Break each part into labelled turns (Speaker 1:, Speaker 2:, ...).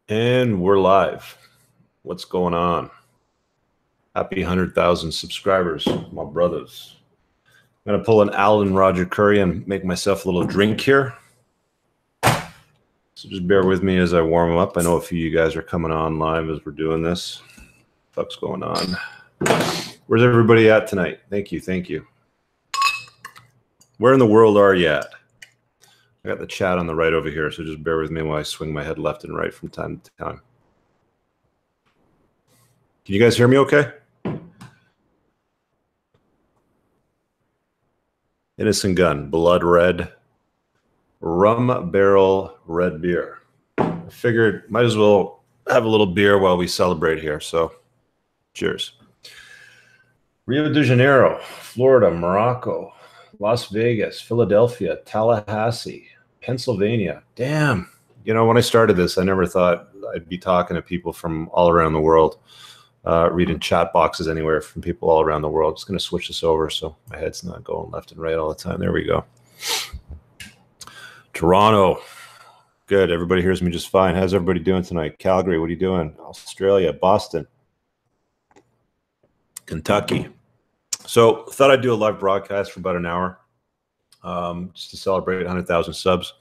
Speaker 1: And we're live. What's going on? Happy 100,000 subscribers, my brothers. I'm going to pull an Alan Roger Curry and make myself a little drink here. So just bear with me as I warm up. I know a few of you guys are coming on live as we're doing this. What's going on? Where's everybody at tonight? Thank you. Thank you. Where in the world are you at? I got the chat on the right over here, so just bear with me while I swing my head left and right from time to time. Can you guys hear me okay? Innocent Gun, Blood Red, Rum Barrel Red Beer. I figured might as well have a little beer while we celebrate here, so cheers. Rio de Janeiro, Florida, Morocco, Las Vegas, Philadelphia, Tallahassee, Pennsylvania. Damn. You know, when I started this, I never thought I'd be talking to people from all around the world, reading chat boxes anywhere from people all around the world. Just going to switch this over so my head's not going left and right all the time. There we go. Toronto. Good. Everybody hears me just fine. How's everybody doing tonight? Calgary, what are you doing? Australia, Boston, Kentucky. So thought I'd do a live broadcast for about an hour just to celebrate 100,000 subs.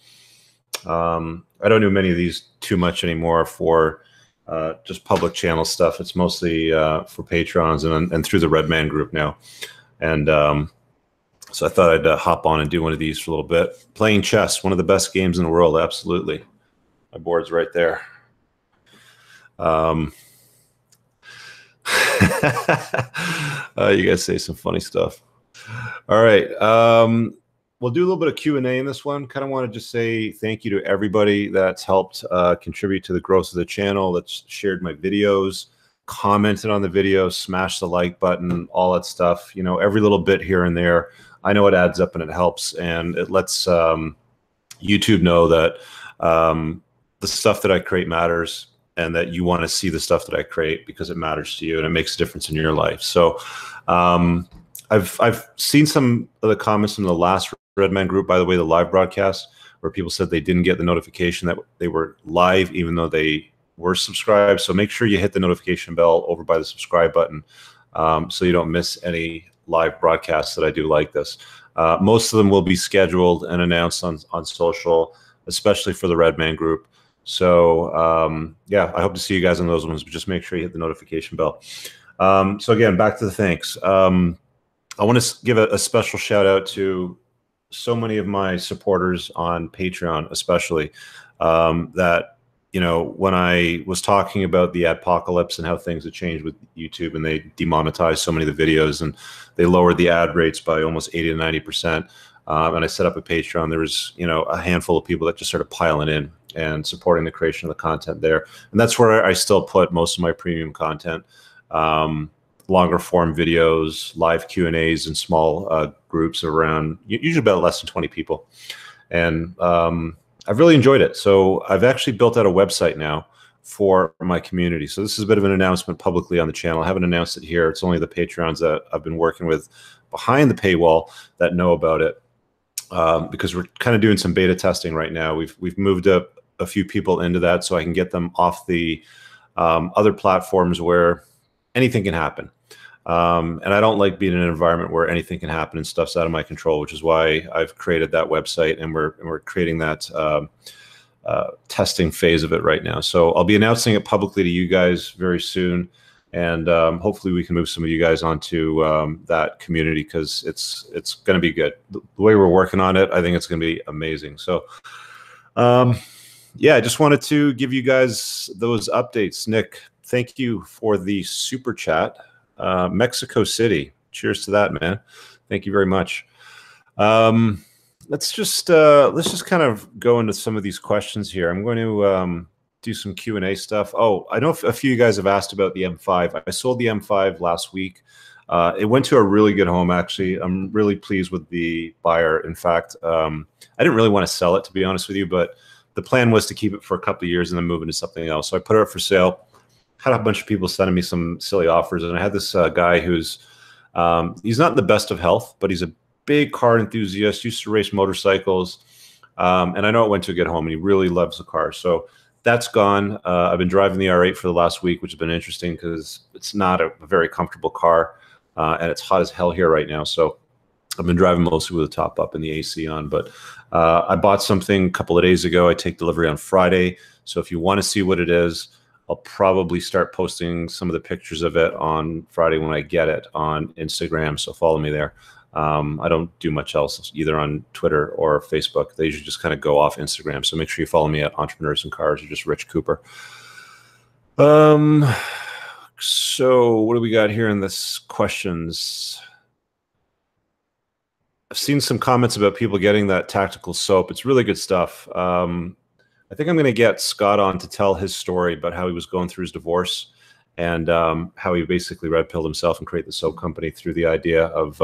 Speaker 1: I don't do many of these too much anymore for just public channel stuff. It's mostly for patrons and through the Redman group now. And so I thought I'd hop on and do one of these for a little bit. Playing chess, one of the best games in the world, absolutely. My board's right there. You guys say some funny stuff. All right. We'll do a little bit of Q&A in this one. Kind of want to just say thank you to everybody that's helped contribute to the growth of the channel, that's shared my videos, commented on the video, smashed the like button, all that stuff. You know, every little bit here and there. I know it adds up and it helps, and it lets YouTube know that the stuff that I create matters, and that you want to see the stuff that I create because it matters to you and it makes a difference in your life. So I've seen some of the comments from the last Redman group, by the way, the live broadcast, where people said they didn't get the notification that they were live even though they were subscribed. So make sure you hit the notification bell over by the subscribe button so you don't miss any live broadcasts that I do like this. Most of them will be scheduled and announced on social, especially for the Redman group. So yeah, I hope to see you guys on those ones, but just make sure you hit the notification bell. So again, back to the thanks. I want to give a special shout out to so many of my supporters on Patreon, especially that, you know, when I was talking about the adpocalypse and how things have changed with YouTube and they demonetized so many of the videos and they lowered the ad rates by almost 80 to 90%. And I set up a Patreon. There was, you know, a handful of people that just started piling in and supporting the creation of the content there. And that's where I still put most of my premium content, longer form videos, live Q&As in small groups around, usually about less than 20 people. And I've really enjoyed it. So I've actually built out a website now for my community. So this is a bit of an announcement publicly on the channel. I haven't announced it here. It's only the Patreons that I've been working with behind the paywall that know about it. Because we're kind of doing some beta testing right now. We've moved up a few people into that so I can get them off the other platforms where anything can happen. And I don't like being in an environment where anything can happen and stuff's out of my control, which is why I've created that website, and we're creating that testing phase of it right now. So I'll be announcing it publicly to you guys very soon. And hopefully we can move some of you guys onto that community, because it's going to be good. The way we're working on it, I think it's going to be amazing. So yeah, I just wanted to give you guys those updates. Nick, thank you for the super chat. Mexico City, cheers to that, man. Thank you very much. Let's just kind of go into some of these questions here. I'm going to do some Q&A stuff. Oh, I know a few of you guys have asked about the M5. I sold the M5 last week. It went to a really good home, actually. I'm really pleased with the buyer. In fact, I didn't really want to sell it, to be honest with you, but the plan was to keep it for a couple of years and then move into something else. So I put it up for sale. Had a bunch of people sending me some silly offers, and I had this guy who's he's not in the best of health, but he's a big car enthusiast, used to race motorcycles, and I know it went to a good home, and he really loves the car. So That's gone. I've been driving the R8 for the last week, which has been interesting because it's not a very comfortable car, and it's hot as hell here right now. So I've been driving mostly with the top up and the AC on. But I bought something a couple of days ago. I take delivery on Friday. So if you want to see what it is, I'll probably start posting some of the pictures of it on Friday when I get it on Instagram. So follow me there. I don't do much else either on Twitter or Facebook. They usually just kind of go off Instagram. So make sure you follow me at Entrepreneurs in Cars or just Rich Cooper. So what do we got here in this questions? I've seen some comments about people getting that tactical soap. It's really good stuff. I think I'm going to get Scott on to tell his story about how he was going through his divorce and how he basically red pilled himself and created the soap company through the idea of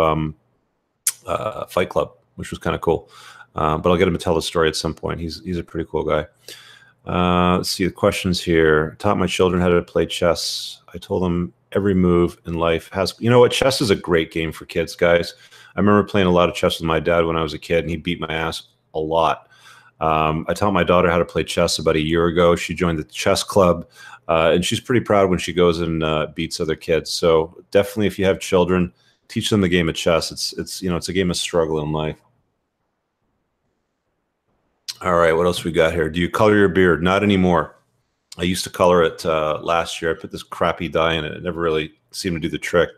Speaker 1: Fight Club, which was kind of cool. But I'll get him to tell his story at some point. He's a pretty cool guy. Let's see the questions here. Taught my children how to play chess. I told them every move in life has, you know what, chess is a great game for kids, guys. I remember playing a lot of chess with my dad when I was a kid, and he beat my ass a lot. I taught my daughter how to play chess about a year ago. She joined the chess club, and she's pretty proud when she goes and beats other kids. So definitely, if you have children, teach them the game of chess. It's you know, it's a game of struggle in life. All right, what else we got here? Do you color your beard? Not anymore. I used to color it last year. I put this crappy dye in it. It never really seemed to do the trick,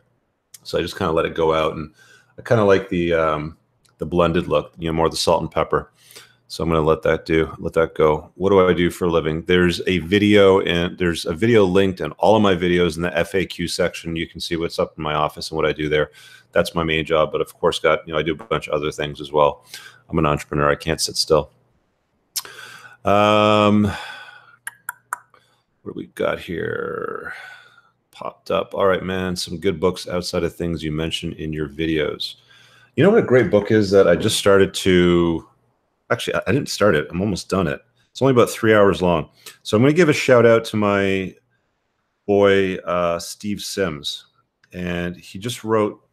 Speaker 1: so I just kind of let it go out. And I kind of like the blended look, you know, more the salt and pepper. So I'm going to let that go. What do I do for a living? There's a video linked in all of my videos in the FAQ section. You can see what's up in my office and what I do there. That's my main job. But of course, I do a bunch of other things as well. I'm an entrepreneur. I can't sit still. What do we got here? Popped up. All right, man. Some good books outside of things you mentioned in your videos. You know what a great book is that I just started to... Actually, I didn't start it. I'm almost done it. It's only about 3 hours long. So I'm going to give a shout out to my boy, Steve Sims. And he just wrote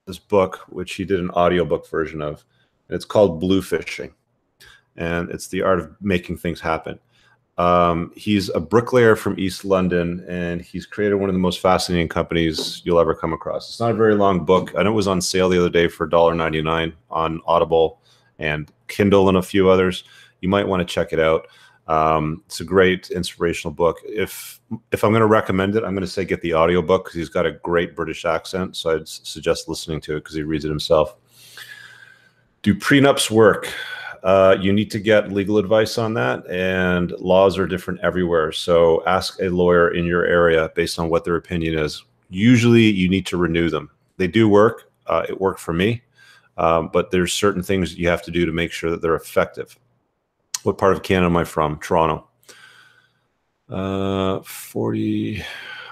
Speaker 1: this book, which he did an audiobook version of. And it's called Blue Fishing. And it's the art of making things happen. He's a bricklayer from East London, and he's created one of the most fascinating companies you'll ever come across. It's not a very long book. I know it was on sale the other day for $1.99 on Audible and Kindle and a few others. You might want to check it out. It's a great inspirational book. If I'm going to recommend it, I'm going to say get the audiobook because he's got a great British accent. So I'd suggest listening to it because he reads it himself. Do prenups work? You need to get legal advice on that, and laws are different everywhere. So ask a lawyer in your area based on what their opinion is. Usually you need to renew them. They do work. It worked for me. But there's certain things that you have to do to make sure that they're effective. What part of Canada am I from? Toronto. 40.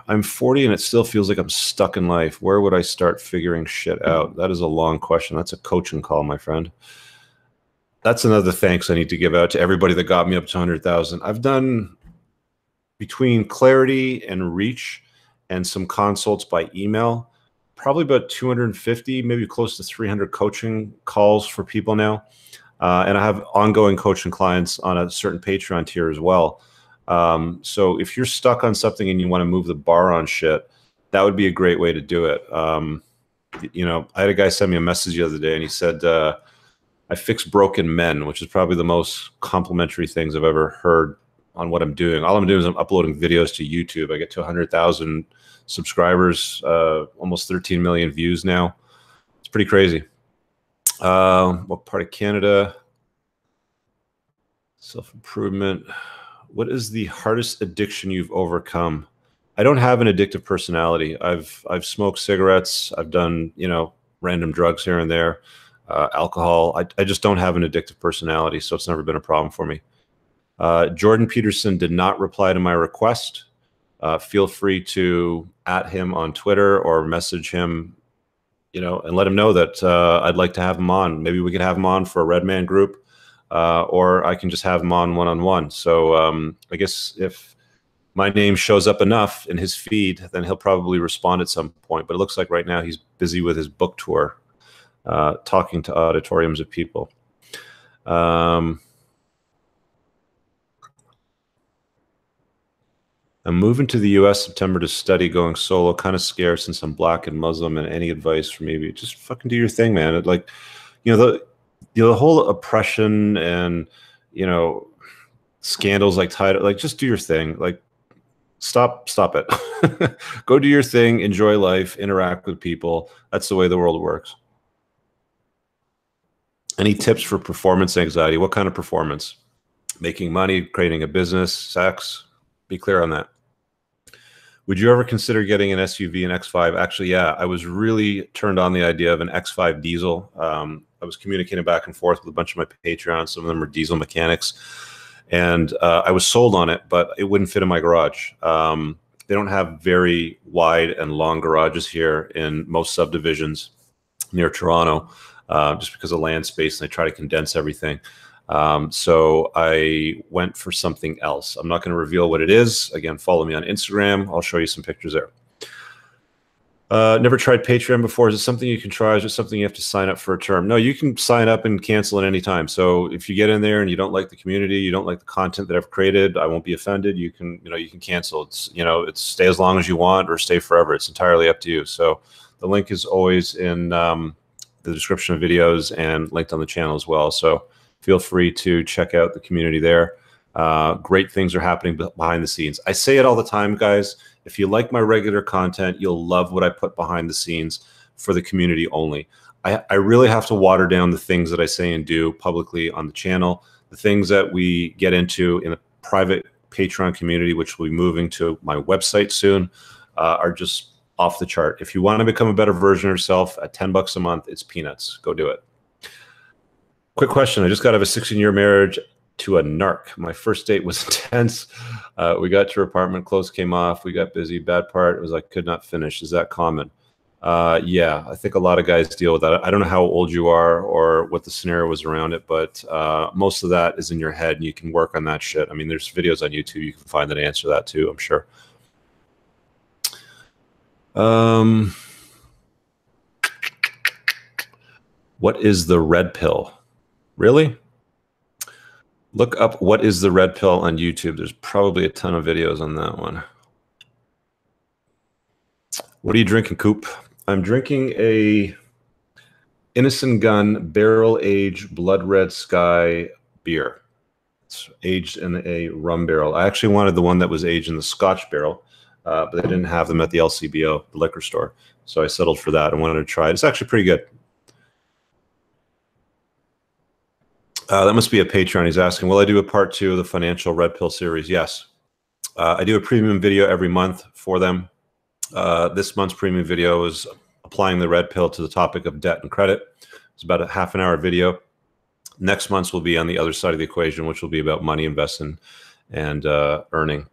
Speaker 1: I'm 40 and it still feels like I'm stuck in life. Where would I start figuring shit out? That is a long question. That's a coaching call, my friend. That's another thanks I need to give out to everybody that got me up to 100,000. I've done between Clarity and Reach and some consults by email, probably about 250, maybe close to 300 coaching calls for people now. And I have ongoing coaching clients on a certain Patreon tier as well. So if you're stuck on something and you want to move the bar on shit, that would be a great way to do it. You know, I had a guy send me a message the other day and he said, I fix broken men, which is probably the most complimentary things I've ever heard on what I'm doing. All I'm doing is I'm uploading videos to YouTube. I get to 100,000 subscribers, almost 13 million views now. It's pretty crazy. What part of Canada? Self-improvement. What is the hardest addiction you've overcome? I don't have an addictive personality. I've smoked cigarettes. I've done, you know, random drugs here and there, alcohol. I just don't have an addictive personality, so it's never been a problem for me. Jordan Peterson did not reply to my request. Feel free to @ him on Twitter or message him, you know, and let him know that I'd like to have him on. Maybe we could have him on for a Red Man group, or I can just have him on one-on-one. So I guess if my name shows up enough in his feed, then he'll probably respond at some point. But it looks like right now he's busy with his book tour, talking to auditoriums of people. I'm moving to the US September to study, going solo, kind of scared since I'm Black and Muslim, and any advice for me? Just fucking do your thing, man. Like, the whole oppression and, scandals like Tidal, like just do your thing. Like, stop it. Go do your thing, enjoy life, interact with people. That's the way the world works. Any tips for performance anxiety? What kind of performance? Making money, creating a business, sex? Be clear on that. Would you ever consider getting an SUV, an X5? Actually, yeah, I was really turned on the idea of an X5 diesel. I was communicating back and forth with a bunch of my Patreons. Some of them are diesel mechanics. And I was sold on it, but it wouldn't fit in my garage. They don't have very wide and long garages here in most subdivisions near Toronto, just because of land space, and they try to condense everything. So I went for something else. I'm not going to reveal what it is. Again, follow me on Instagram. I'll show you some pictures there. Never tried Patreon before. Is it something you can try? Is it something you have to sign up for a term? No, you can sign up and cancel at any time. So if you get in there and you don't like the community, you don't like the content that I've created, I won't be offended. You can cancel. It's stay as long as you want or stay forever. It's entirely up to you. So the link is always in the description of videos and linked on the channel as well. So feel free to check out the community there. Great things are happening behind the scenes. I say it all the time, guys. If you like my regular content, you'll love what I put behind the scenes for the community only. I really have to water down the things that I say and do publicly on the channel. The things that we get into in the private Patreon community, which will be moving to my website soon, are just off the chart. If you want to become a better version of yourself at $10 a month, it's peanuts. Go do it. Quick question. I just got out of a 16-year marriage to a narc. My first date was intense. We got to her apartment, clothes came off, we got busy. Bad part was I could not finish. Is that common? Yeah, I think a lot of guys deal with that. I don't know how old you are or what the scenario was around it, but most of that is in your head and you can work on that shit. I mean, there's videos on YouTube you can find that answer that too, I'm sure. What is the red pill? Really? Look up what is the red pill on YouTube. There's probably a ton of videos on that one. What are you drinking, Coop? I'm drinking a Innocent Gun barrel-aged Blood Red Sky beer. It's aged in a rum barrel. I actually wanted the one that was aged in the Scotch barrel, but they didn't have them at the LCBO, the liquor store. So I settled for that and wanted to try it. It's actually pretty good. That must be a Patreon. He's asking, will I do a part 2 of the financial red pill series? Yes. I do a premium video every month for them. This month's premium video is applying the red pill to the topic of debt and credit. It's about a half-an-hour video. Next month's will be on the other side of the equation, which will be about money investing and earning.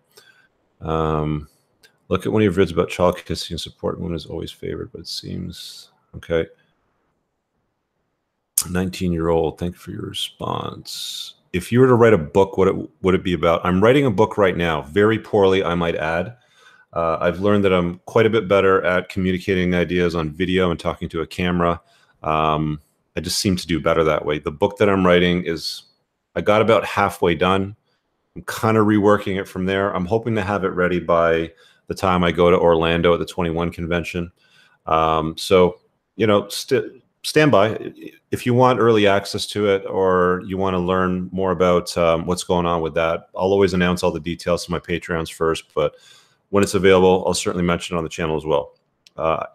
Speaker 1: Look at one of your vids about child kissing and support. One is always favored, but it seems okay. 19-year-old, thank you for your response. If you were to write a book, what would it be about? I'm writing a book right now, very poorly, I might add. I've learned that I'm quite a bit better at communicating ideas on video and talking to a camera. I just seem to do better that way. The book that I'm writing is, I got about halfway done. I'm kind of reworking it from there. I'm hoping to have it ready by the time I go to Orlando at the 21 convention. So, stand by. If you want early access to it or you want to learn more about what's going on with that, I'll always announce all the details to my Patreons first, but when it's available, I'll certainly mention it on the channel as well.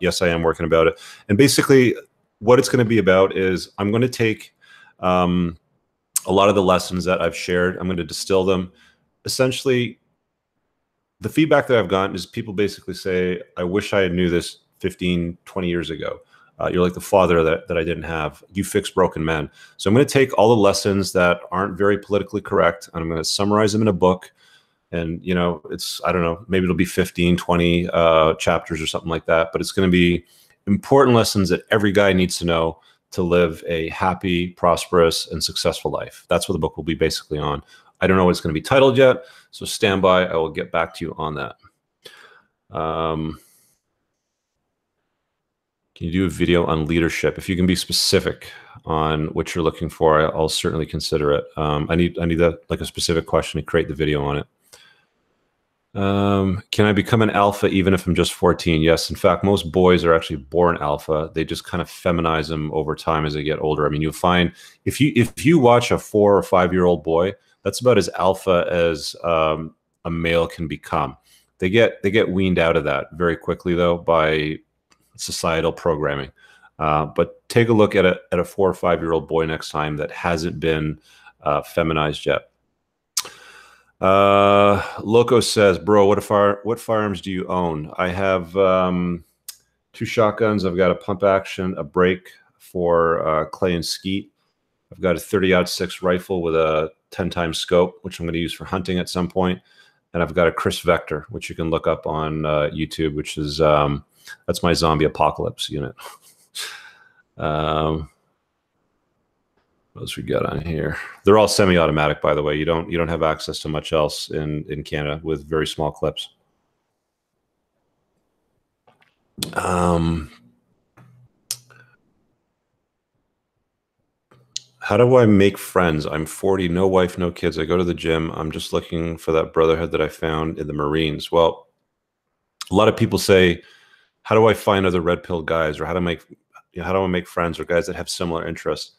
Speaker 1: Yes, I am working about it. And basically what it's going to be about is I'm going to take a lot of the lessons that I've shared. I'm going to distill them. Essentially, the feedback that I've gotten is people basically say, I wish I knew this 15, 20 years ago. You're like the father that I didn't have. You fix broken men. So I'm going to take all the lessons that aren't very politically correct, and I'm going to summarize them in a book. And, it's, I don't know, maybe it'll be 15, 20 chapters or something like that. But it's going to be important lessons that every guy needs to know to live a happy, prosperous, and successful life. That's what the book will be basically on. I don't know what it's going to be titled yet, so stand by. I will get back to you on that. Can you do a video on leadership? If you can be specific on what you're looking for, I'll certainly consider it. I need like a specific question to create the video on it. Can I become an alpha even if I'm just 14? Yes. In fact, most boys are actually born alpha. They just kind of feminize them over time as they get older. I mean, you'll find if you watch a 4 or 5 year old boy, that's about as alpha as a male can become. They get weaned out of that very quickly though by societal programming. But take a look at a 4 or 5 year old boy next time that hasn't been feminized yet. Loco says, bro, what firearms do you own? I have 2 shotguns. I've got a pump action, a break for clay and skeet. I've got a 30-06 rifle with a 10-time scope, which I'm going to use for hunting at some point. And I've got a Chris Vector, which you can look up on YouTube, which is that's my zombie apocalypse unit. What else we got on here? They're all semi-automatic, by the way. You don't have access to much else in Canada with very small clips. How do I make friends? I'm 40, no wife, no kids. I go to the gym. I'm just looking for that brotherhood that I found in the Marines. Well, a lot of people say, how do I find other red pill guys, or how do I make friends or guys that have similar interests?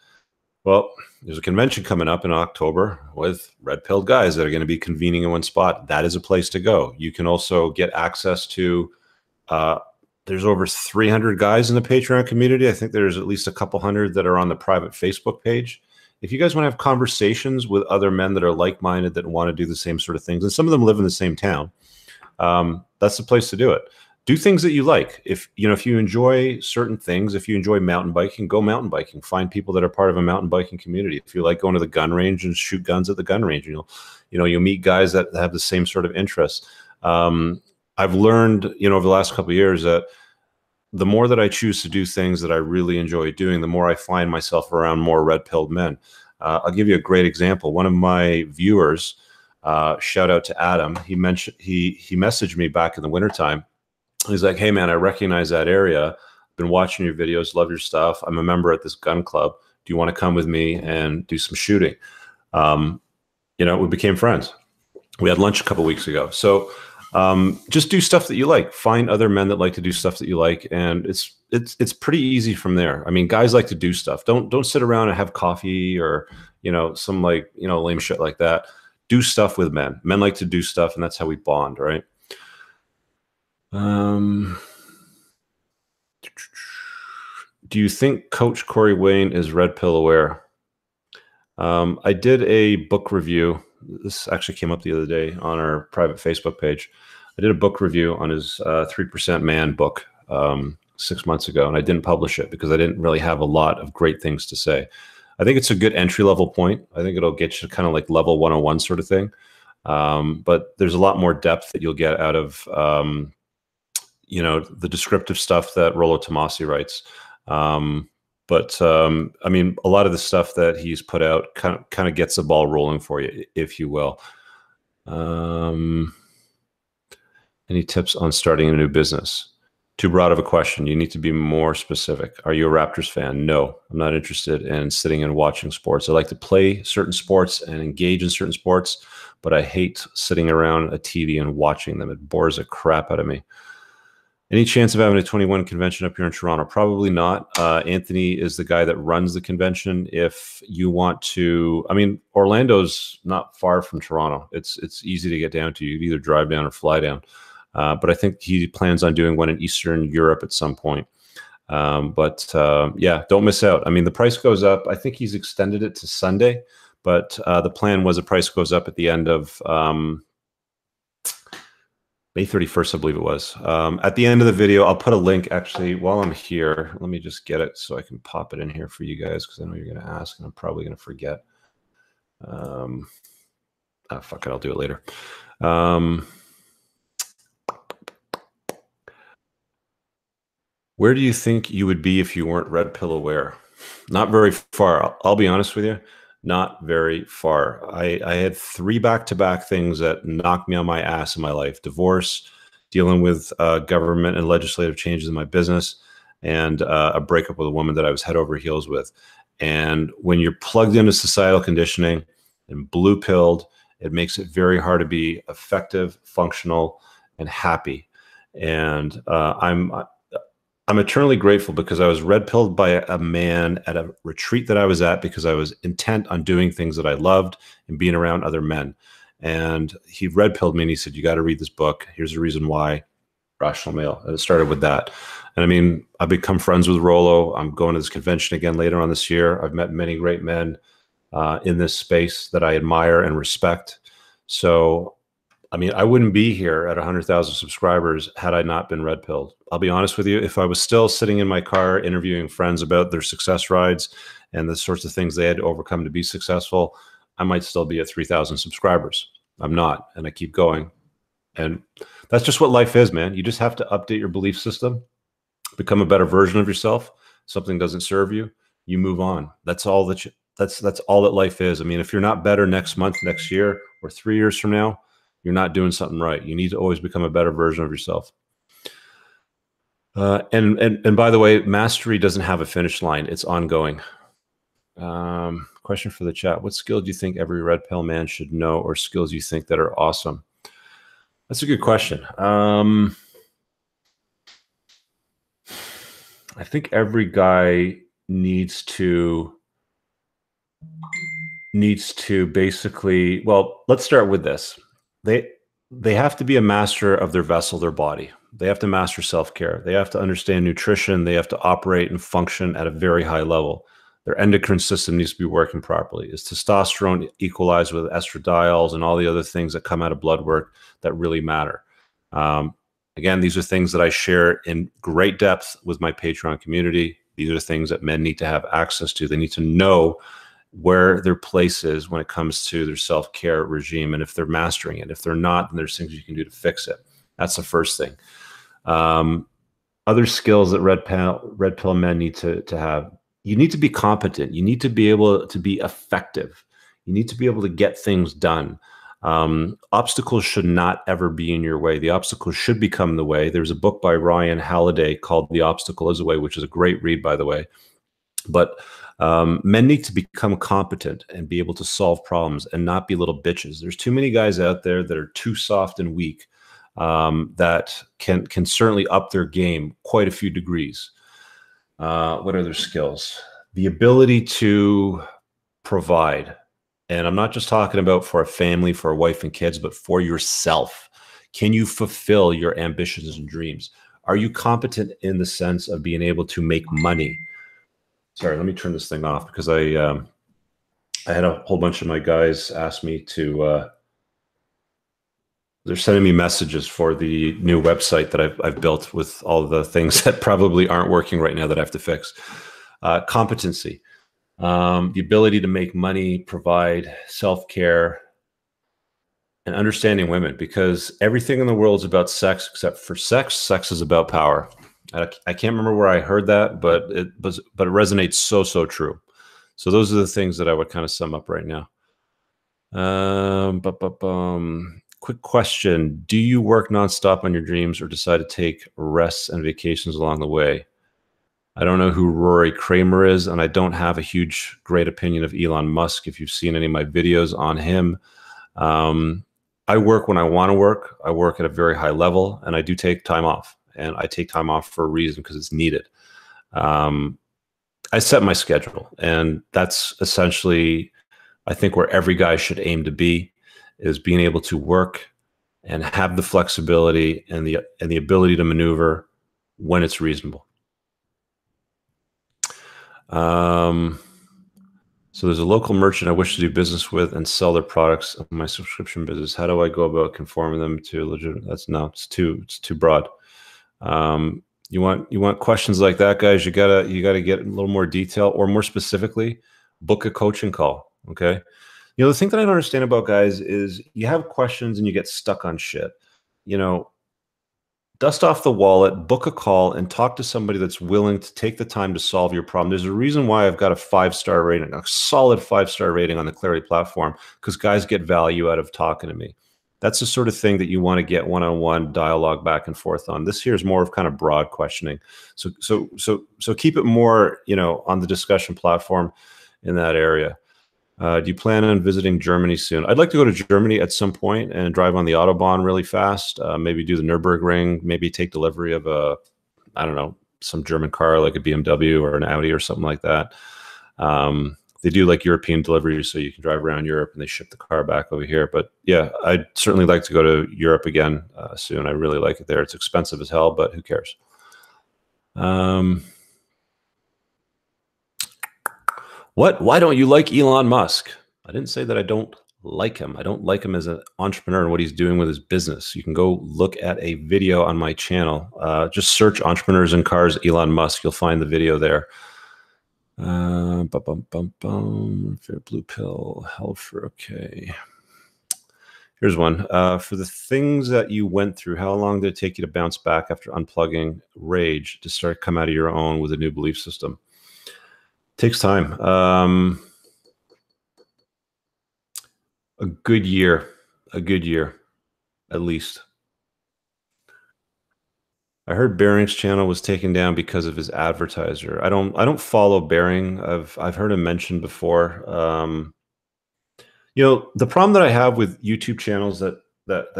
Speaker 1: Well, there's a convention coming up in October with red-pilled guys that are going to be convening in one spot. That is a place to go. You can also get access to, there's over 300 guys in the Patreon community. I think there's at least a couple hundred that are on the private Facebook page. If you guys want to have conversations with other men that are like-minded, that want to do the same sort of things, and some of them live in the same town, that's the place to do it. Do things that you like. If you enjoy certain things, if you enjoy mountain biking, go mountain biking. Find people that are part of a mountain biking community. If you like going to the gun range and shoot guns at the gun range, you'll meet guys that have the same sort of interests. I've learned, over the last couple of years that the more that I choose to do things that I really enjoy doing, the more I find myself around more red-pilled men. I'll give you a great example. One of my viewers, shout out to Adam, he messaged me back in the wintertime. He's like, hey, man, I recognize that area. I've been watching your videos, love your stuff. I'm a member at this gun club. Do you want to come with me and do some shooting? We became friends. We had lunch a couple of weeks ago. So just do stuff that you like. Find other men that like to do stuff that you like. And it's pretty easy from there. I mean, guys like to do stuff. Don't sit around and have coffee or, some lame shit like that. Do stuff with men. Men like to do stuff, and that's how we bond, right? Do you think Coach Corey Wayne is red pill aware? I did a book review. This actually came up the other day on our private Facebook page. I did a book review on his 3% Man book 6 months ago, and I didn't publish it because I didn't really have a lot of great things to say. I think it's a good entry-level point. I think it'll get you kind of like level 101 sort of thing. But there's a lot more depth that you'll get out of the descriptive stuff that Rollo Tomasi writes. I mean, a lot of the stuff that he's put out kind of gets the ball rolling for you, if you will. Any tips on starting a new business? Too broad of a question. You need to be more specific. Are you a Raptors fan? No, I'm not interested in sitting and watching sports. I like to play certain sports and engage in certain sports, but I hate sitting around a TV and watching them. It bores the crap out of me. Any chance of having a 21 convention up here in Toronto? Probably not. Anthony is the guy that runs the convention. If you want to, I mean, Orlando's not far from Toronto. It's easy to get down to. You can either drive down or fly down. But I think he plans on doing one in Eastern Europe at some point. Yeah, don't miss out. I mean, the price goes up. I think he's extended it to Sunday, but the plan was the price goes up at the end of May 31st, I believe it was. At the end of the video, I'll put a link. Actually, while I'm here, let me just get it so I can pop it in here for you guys, because I know you're going to ask, and I'm probably going to forget. Fuck it, I'll do it later. Where do you think you would be if you weren't red pill aware? Not very far. I'll be honest with you. Not very far. I had 3 back-to-back things that knocked me on my ass in my life: divorce, dealing with government and legislative changes in my business, and a breakup with a woman that I was head over heels with. And when you're plugged into societal conditioning and blue-pilled It makes it very hard to be effective, functional, and happy. And I'm eternally grateful because I was red pilled by a man at a retreat that I was at because I was intent on doing things that I loved and being around other men. And he red pilled me and he said, "You got to read this book. Here's the reason why." Rational Male. And it started with that. And I mean, I've become friends with Rollo. I'm going to this convention again later on this year. I've met many great men in this space that I admire and respect. So, I mean, I wouldn't be here at 100,000 subscribers had I not been red pilled. I'll be honest with you. If I was still sitting in my car interviewing friends about their success rides and the sorts of things they had to overcome to be successful, I might still be at 3,000 subscribers. I'm not, and I keep going. And that's just what life is, man. You just have to update your belief system, become a better version of yourself. Something doesn't serve you, you move on. That's all that's all that life is. I mean, if you're not better next month, next year, or 3 years from now, you're not doing something right. You need to always become a better version of yourself. And by the way, mastery doesn't have a finish line. It's ongoing. Question for the chat. What skill do you think every red pill man should know, or skills you think that are awesome? That's a good question. I think every guy needs to basically, well, let's start with this. They have to be a master of their vessel, their body. They have to master self-care. They have to understand nutrition. They have to operate and function at a very high level. Their endocrine system needs to be working properly. Is testosterone equalized with estradiols and all the other things that come out of blood work that really matter? Again, these are things that I share in great depth with my Patreon community. These are the things that men need to have access to. They need to know where their place is when it comes to their self-care regime, and if they're mastering it. If they're not, then there's things you can do to fix it. That's the first thing. Other skills that red pill men need to have. You need to be competent. You need to be able to be effective. You need to be able to get things done. Obstacles should not ever be in your way. The obstacles should become the way. There's a book by Ryan Halliday called The Obstacle is a Way, which is a great read, by the way. But men need to become competent and be able to solve problems and not be little bitches. There's too many guys out there that are too soft and weak that can certainly up their game quite a few degrees. What are their skills? The ability to provide. And I'm not just talking about for a family, for a wife and kids, but for yourself. Can you fulfill your ambitions and dreams? Are you competent in the sense of being able to make money? Sorry, let me turn this thing off because I had a whole bunch of my guys ask me to, they're sending me messages for the new website that I've built with all the things that probably aren't working right now that I have to fix. Competency, the ability to make money, provide self-care, and understanding women, because everything in the world is about sex except for sex. Sex is about power. I can't remember where I heard that, but it resonates so true. So those are the things that I would kind of sum up right now. Quick question. Do you work nonstop on your dreams or decide to take rests and vacations along the way? I don't know who Rory Kramer is, and I don't have a great opinion of Elon Musk. If you've seen any of my videos on him, I work when I want to work. I work at a very high level, and I do take time off. And I take time off for a reason, because it's needed. I set my schedule, and that's essentially, I think, where every guy should aim to be, is being able to work and have the flexibility and the ability to maneuver when it's reasonable. So there's a local merchant I wish to do business with and sell their products in my subscription business. How do I go about conforming them to legitimate? It's too broad. You want questions like that, guys? You gotta get a little more detail, or more specifically, book a coaching call. Okay. You know, the thing that I don't understand about guys is you have questions and you get stuck on shit. You know, dust off the wallet, book a call, and talk to somebody that's willing to take the time to solve your problem. There's a reason why I've got a 5-star rating, a solid 5-star rating on the Clarity platform, because guys get value out of talking to me. That's the sort of thing that you want to get one-on-one dialogue back and forth on. This here is more of kind of broad questioning. So keep it more, you know, on the discussion platform in that area. Do you plan on visiting Germany soon? I'd like to go to Germany at some point and drive on the Autobahn really fast. Maybe do the Nürburgring. Maybe take delivery of I don't know, some German car like a BMW or an Audi or something like that. They do like European deliveries, so you can drive around Europe and they ship the car back over here. But yeah, I'd certainly like to go to Europe again soon. I really like it there. It's expensive as hell, but who cares? Why don't you like Elon Musk? I didn't say that I don't like him. I don't like him as an entrepreneur and what he's doing with his business. You can go look at a video on my channel. Just search Entrepreneurs in Cars Elon Musk. You'll find the video there. Fair blue pill, hell for okay. Here's one. For the things that you went through, how long did it take you to bounce back after unplugging rage to start come out of your own with a new belief system? Takes time. A good year, at least. I heard Bering's channel was taken down because of his advertiser. I don't follow Bering. I've heard him mentioned before. You know, the problem that I have with YouTube channels that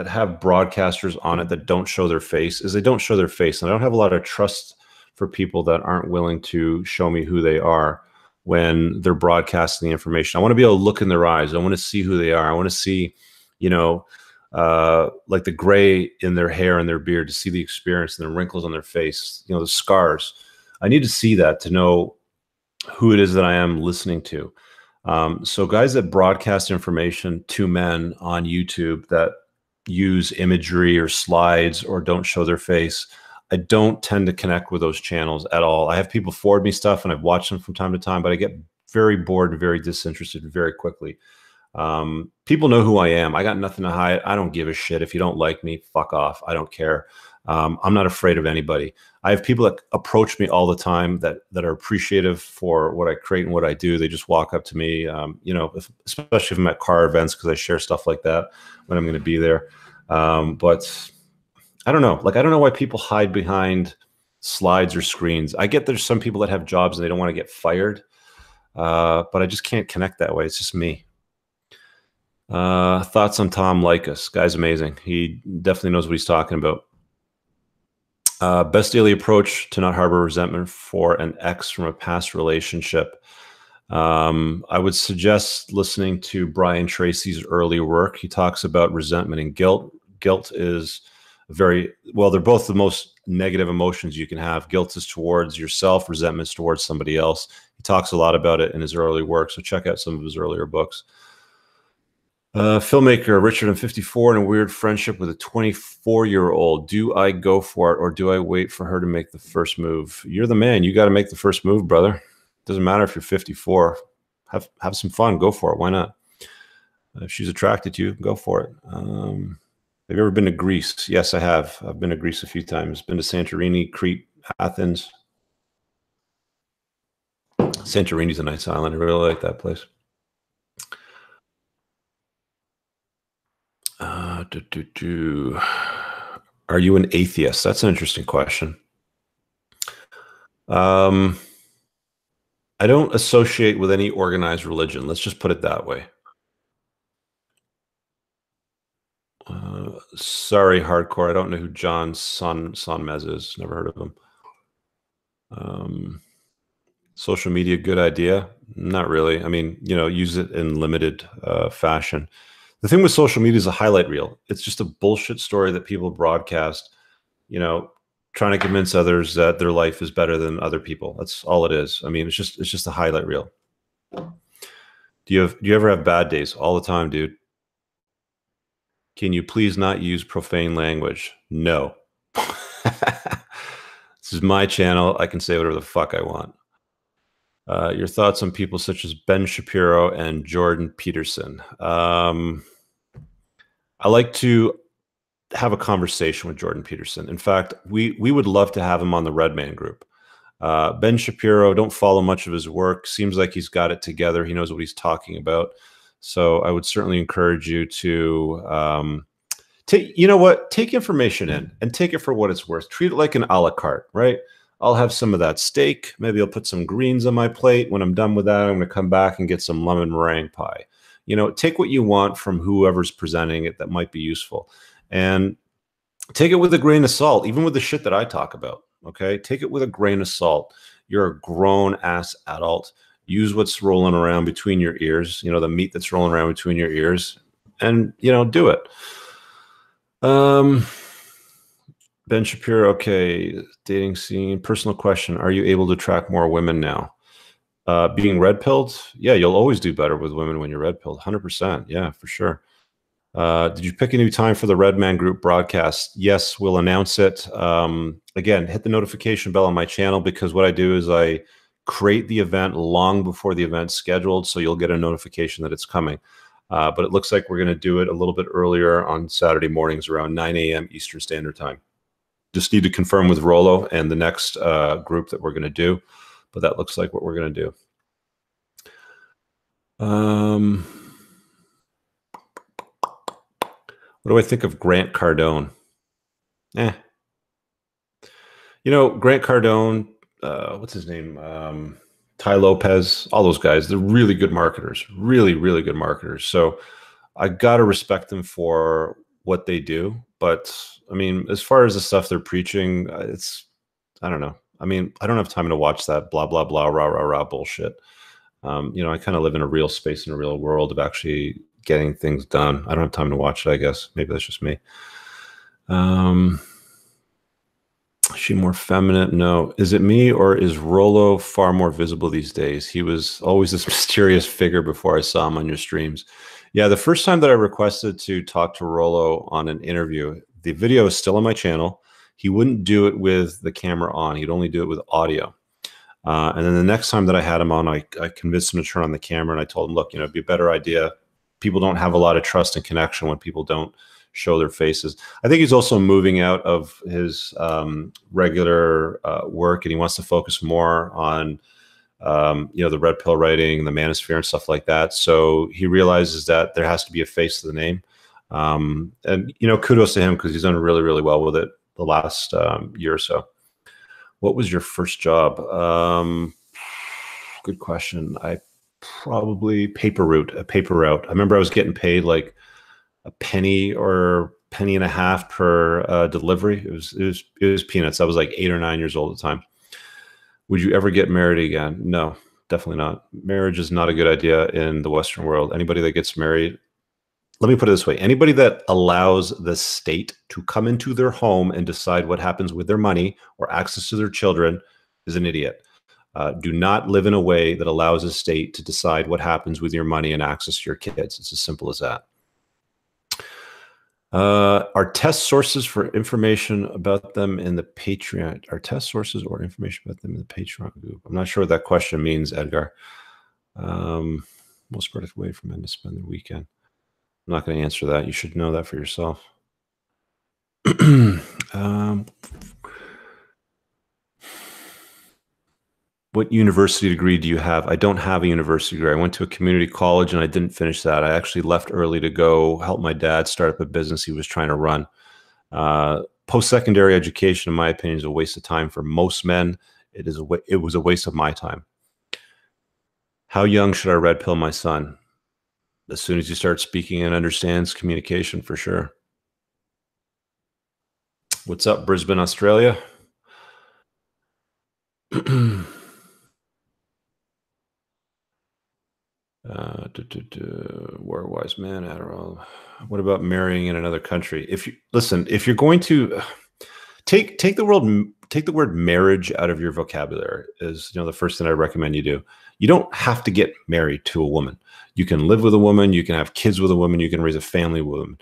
Speaker 1: have broadcasters on it that don't show their face is they don't show their face, and I don't have a lot of trust for people that aren't willing to show me who they are when they're broadcasting the information. I want to be able to look in their eyes. I want to see who they are. I want to see, you know, like the gray in their hair and their beard, to see the experience and the wrinkles on their face, you know, the scars. I need to see that to know who it is that I am listening to. So guys that broadcast information to men on YouTube that use imagery or slides or don't show their face, I don't tend to connect with those channels at all. I have people forward me stuff and I've watched them from time to time, but I get very bored and very disinterested very quickly. People know who I am. I got nothing to hide. I don't give a shit. If you don't like me, fuck off. I don't care. I'm not afraid of anybody. I have people that approach me all the time that are appreciative for what I create and what I do. They just walk up to me, you know, especially if I'm at car events, because I share stuff like that when I'm going to be there. But I don't know. Like, I don't know why people hide behind slides or screens. I get there's some people that have jobs and they don't want to get fired, but I just can't connect that way. It's just me. Thoughts on Tom Likas? Guy's amazing. He definitely knows what he's talking about. Best daily approach to not harbor resentment for an ex from a past relationship. I would suggest listening to Brian Tracy's early work. He talks about resentment and guilt. Guilt is well, they're both the most negative emotions you can have. Guilt is towards yourself, resentment is towards somebody else. He talks a lot about it in his early work, so check out some of his earlier books. Filmmaker Richard, I'm 54 in a weird friendship with a 24-year-old. Do I go for it or do I wait for her to make the first move? You're the man. You got to make the first move, brother. Doesn't matter if you're 54. Have some fun. Go for it. Why not? If she's attracted to you, go for it. Have you ever been to Greece? Yes, I have. I've been to Greece a few times. Been to Santorini, Crete, Athens. Santorini's a nice island. I really like that place. Are you an atheist? That's an interesting question. I don't associate with any organized religion. Let's just put it that way. Sorry, hardcore. I don't know who John Sonmez is. Never heard of him. Social media, good idea? Not really. I mean, you know, use it in limited fashion. The thing with social media is a highlight reel. It's just a bullshit story that people broadcast, you know, trying to convince others that their life is better than other people. That's all it is. I mean, it's just a highlight reel. Do you ever have bad days? All the time, dude. Can you please not use profane language? No. This is my channel. I can say whatever the fuck I want. Your thoughts on people such as Ben Shapiro and Jordan Peterson. I like to have a conversation with Jordan Peterson. In fact, we would love to have him on the Redman group. Ben Shapiro, don't follow much of his work. Seems like he's got it together. He knows what he's talking about. So I would certainly encourage you to take information in and take it for what it's worth. Treat it like an a la carte, right? I'll have some of that steak. Maybe I'll put some greens on my plate. When I'm done with that, I'm going to come back and get some lemon meringue pie. You know, take what you want from whoever's presenting it that might be useful. And take it with a grain of salt, even with the shit that I talk about. Okay. Take it with a grain of salt. You're a grown ass adult. Use what's rolling around between your ears, you know, the meat that's rolling around between your ears, and, you know, do it. Ben Shapiro. Okay. Dating scene. Personal question. Are you able to attract more women now? Being red pilled? Yeah. You'll always do better with women when you're red pilled. 100%. Yeah, for sure. Did you pick a new time for the Red Man Group broadcast? Yes, we'll announce it. Again, hit the notification bell on my channel, because what I do is I create the event long before the event's scheduled, so you'll get a notification that it's coming. But it looks like we're going to do it a little bit earlier on Saturday mornings around 9 a.m. Eastern Standard Time. Just need to confirm with Rollo and the next group that we're going to do, but that looks like what we're going to do. What do I think of Grant Cardone? You know, Grant Cardone, what's his name? Ty Lopez, all those guys, they're really good marketers, really, really good marketers. So I got to respect them for what they do. But I mean, as far as the stuff they're preaching, I don't know. I mean, I don't have time to watch that blah, blah, blah, rah, rah, rah bullshit. You know, I kind of live in a real space, in a real world of actually getting things done. I don't have time to watch it, I guess. Maybe that's just me. Is she more feminine? No. Is it me, or is Rollo far more visible these days? He was always this mysterious figure before I saw him on your streams. Yeah, the first time that I requested to talk to Rollo on an interview, the video is still on my channel. He wouldn't do it with the camera on. He'd only do it with audio. And then the next time that I had him on, I convinced him to turn on the camera, and I told him, look, you know, it'd be a better idea. People don't have a lot of trust and connection when people don't show their faces. I think he's also moving out of his regular work, and he wants to focus more on, you know, the red pill writing, the manosphere and stuff like that. So he realizes that there has to be a face to the name. And, you know, kudos to him, because he's done really, really well with it the last year or so. What was your first job? Good question. I probably a paper route. I remember I was getting paid like a penny or penny and a half per delivery. It was peanuts. I was like 8 or 9 years old at the time. Would you ever get married again? No, definitely not. Marriage is not a good idea in the Western world. Anybody that gets married, let me put it this way. Anybody that allows the state to come into their home and decide what happens with their money or access to their children is an idiot. Do not live in a way that allows a state to decide what happens with your money and access to your kids. It's as simple as that. Are test sources for information about them in the Patreon? Are test sources or information about them in the Patreon group? I'm not sure what that question means, Edgar. Most product way for men to spend their weekend. I'm not going to answer that. You should know that for yourself. What university degree do you have? I don't have a university degree. I went to a community college and I didn't finish that. I actually left early to go help my dad start up a business he was trying to run. Post-secondary education, in my opinion, is a waste of time for most men. It was a waste of my time. How young should I red pill my son? As soon as he starts speaking and understands communication, for sure. What's up, Brisbane, Australia? Where wise man, Adderall. What about marrying in another country? If you listen, if you're going to take the word marriage out of your vocabulary, is, you know, the first thing I recommend you do. You don't have to get married to a woman. You can live with a woman. You can have kids with a woman. You can raise a family with a woman.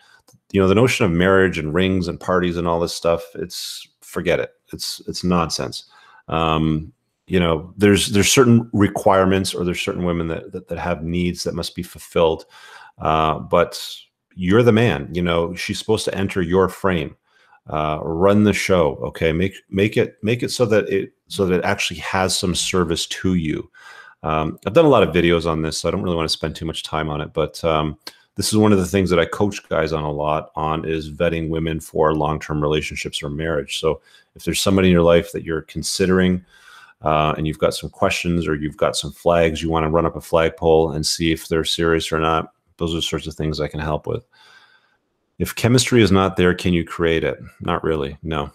Speaker 1: You know, the notion of marriage and rings and parties and all this stuff, forget it. It's nonsense. You know, there's certain requirements, or there's certain women that have needs that must be fulfilled. But you're the man. You know, she's supposed to enter your frame, run the show. Okay, make it so that it actually has some service to you. I've done a lot of videos on this, so I don't really want to spend too much time on it. But this is one of the things that I coach guys on a lot on, is vetting women for long-term relationships or marriage. So if there's somebody in your life that you're considering, and you've got some questions or you've got some flags, you want to run up a flagpole and see if they're serious or not, those are the sorts of things I can help with. If chemistry is not there, can you create it? Not really, no.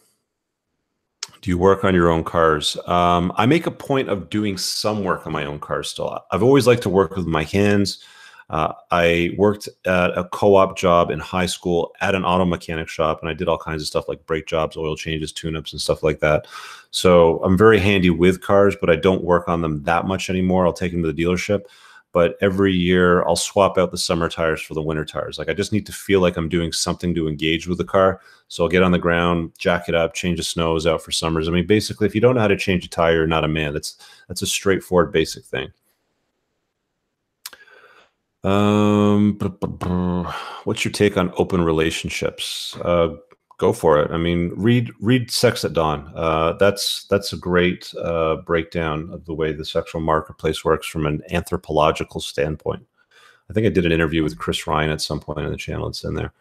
Speaker 1: Do you work on your own cars? I make a point of doing some work on my own cars still. I've always liked to work with my hands. I worked at a co-op job in high school at an auto mechanic shop, and I did all kinds of stuff like brake jobs, oil changes, tune-ups, and stuff like that. So I'm very handy with cars, but I don't work on them that much anymore. I'll take them to the dealership. But every year I'll swap out the summer tires for the winter tires. Like, I just need to feel like I'm doing something to engage with the car. So I'll get on the ground, jack it up, change the snows out for summers. I mean, basically, if you don't know how to change a tire, you're not a man. That's a straightforward, basic thing. What's your take on open relationships? Go for it. I mean, read Sex at Dawn. That's a great breakdown of the way the sexual marketplace works from an anthropological standpoint. I think I did an interview with Chris Ryan at some point on the channel. It's in there.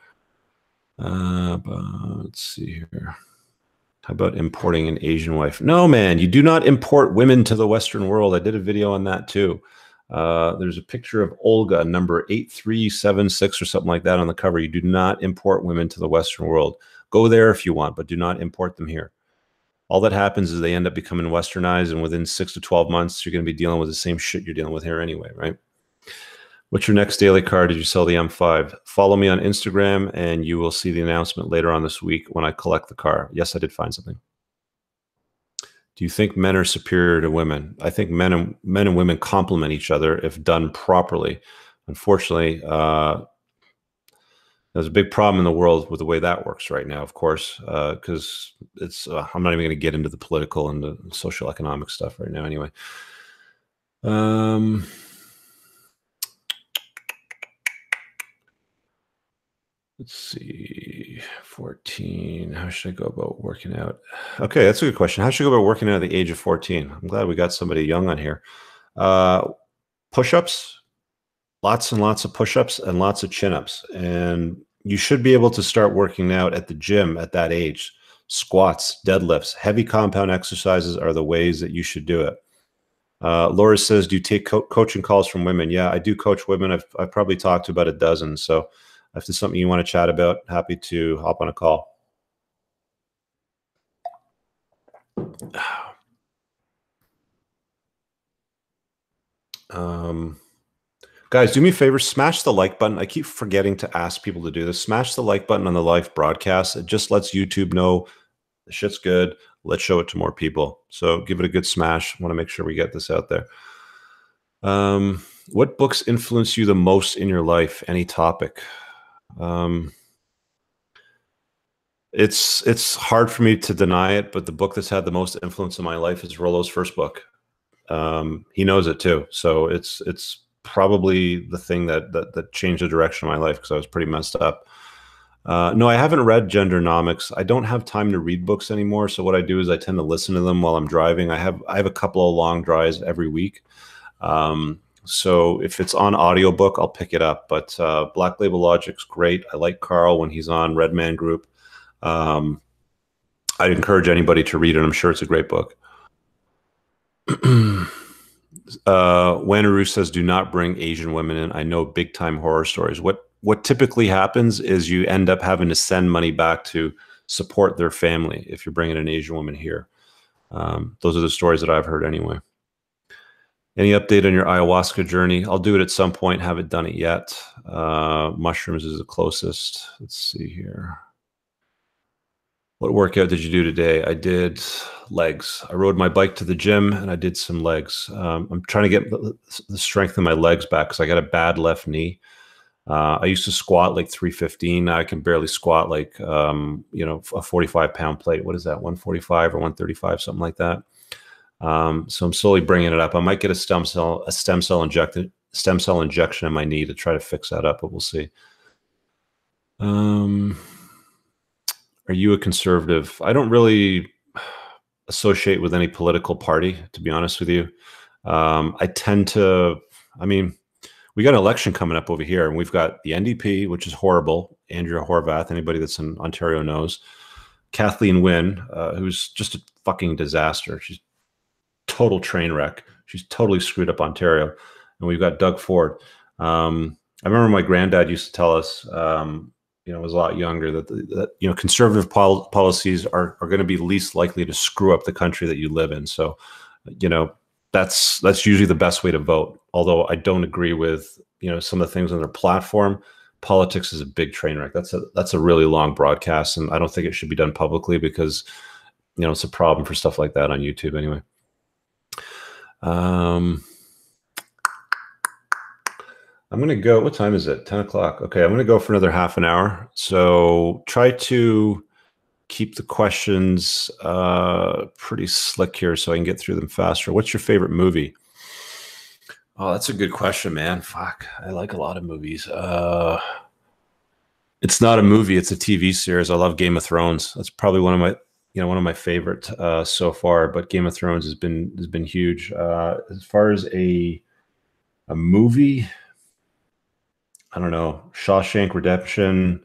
Speaker 1: But let's see here. How about importing an Asian wife? No, man, you do not import women to the Western world. I did a video on that too. There's a picture of Olga, number 8376 or something like that on the cover. You do not import women to the Western world. Go there if you want, but do not import them here. All that happens is they end up becoming westernized, and within 6 to 12 months, you're going to be dealing with the same shit you're dealing with here anyway, right? What's your next daily car? Did you sell the M5? Follow me on Instagram, and you will see the announcement later on this week when I collect the car. Yes, I did find something. Do you think men are superior to women? I think men and women complement each other if done properly. Unfortunately, there's a big problem in the world with the way that works right now, of course, because it's, I'm not even going to get into the political and the social economic stuff right now anyway. Let's see, 14. How should I go about working out? Okay, that's a good question. How should I go about working out at the age of 14? I'm glad we got somebody young on here. Push-ups, lots and lots of push-ups and lots of chin-ups. And you should be able to start working out at the gym at that age. Squats, deadlifts, heavy compound exercises are the ways that you should do it. Laura says, do you take coaching calls from women? Yeah, I do coach women. I've probably talked to about a dozen. So if there's something you want to chat about, happy to hop on a call. Guys, do me a favor, smash the like button. I keep forgetting to ask people to do this. Smash the like button on the live broadcast. It just lets YouTube know the shit's good. Let's show it to more people. So give it a good smash. I want to make sure we get this out there. What books influence you the most in your life? Any topic? It's hard for me to deny it, but the book that's had the most influence in my life is Rollo's first book. He knows it too, so it's probably the thing that changed the direction of my life, because I was pretty messed up. No, I haven't read Gendernomics. I don't have time to read books anymore, so what I do is I tend to listen to them while I'm driving. I have a couple of long drives every week. So if it's on audiobook, I'll pick it up. But Black Label Logic's great. I like Carl when he's on Red Man Group. I'd encourage anybody to read it. I'm sure it's a great book. Wanneroo says, do not bring Asian women in. I know big time horror stories. What typically happens is you end up having to send money back to support their family if you're bringing an Asian woman here. Those are the stories that I've heard anyway. Any update on your ayahuasca journey? I'll do it at some point. Haven't done it yet. Mushrooms is the closest. Let's see here. What workout did you do today? I did legs. I rode my bike to the gym and I did some legs. I'm trying to get the strength in my legs back because I got a bad left knee. I used to squat like 315. Now I can barely squat like, you know, a 45-pound plate. What is that? 145 or 135, something like that. So I'm slowly bringing it up. I might get a stem cell injection in my knee to try to fix that up, but we'll see. Are you a conservative? I don't really associate with any political party, to be honest with you. I tend to, I mean, we got an election coming up over here, and we've got the NDP, which is horrible. Andrea Horvath, anybody that's in Ontario knows. Kathleen Wynne, who's just a fucking disaster. She's total train wreck. She's totally screwed up Ontario. And we've got Doug Ford. I remember my granddad used to tell us, I was a lot younger, that conservative policies are going to be least likely to screw up the country that you live in. So, that's usually the best way to vote. Although I don't agree with some of the things on their platform. Politics is a big train wreck. That's a really long broadcast, and I don't think it should be done publicly because it's a problem for stuff like that on YouTube anyway. I'm going to go, what time is it? 10 o'clock. Okay, I'm going to go for another half an hour. So try to keep the questions pretty slick here so I can get through them faster. What's your favorite movie? Oh, that's a good question, man. Fuck, I like a lot of movies. It's not a movie, it's a TV series. I love Game of Thrones. That's probably one of my favorite so far, but Game of Thrones has been huge. As far as a movie, I don't know, Shawshank Redemption,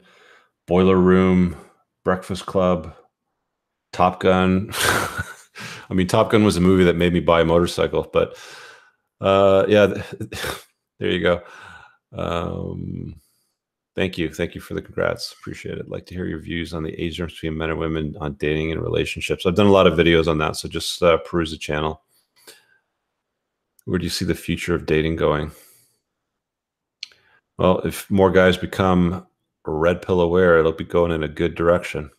Speaker 1: Boiler Room, Breakfast Club, Top Gun. I mean, Top Gun was a movie that made me buy a motorcycle, but yeah, there you go. Thank you for the congrats. Appreciate it. I'd like to hear your views on the age difference between men and women on dating and relationships. I've done a lot of videos on that, so just peruse the channel. Where do you see the future of dating going? Well, if more guys become red pill aware, it'll be going in a good direction.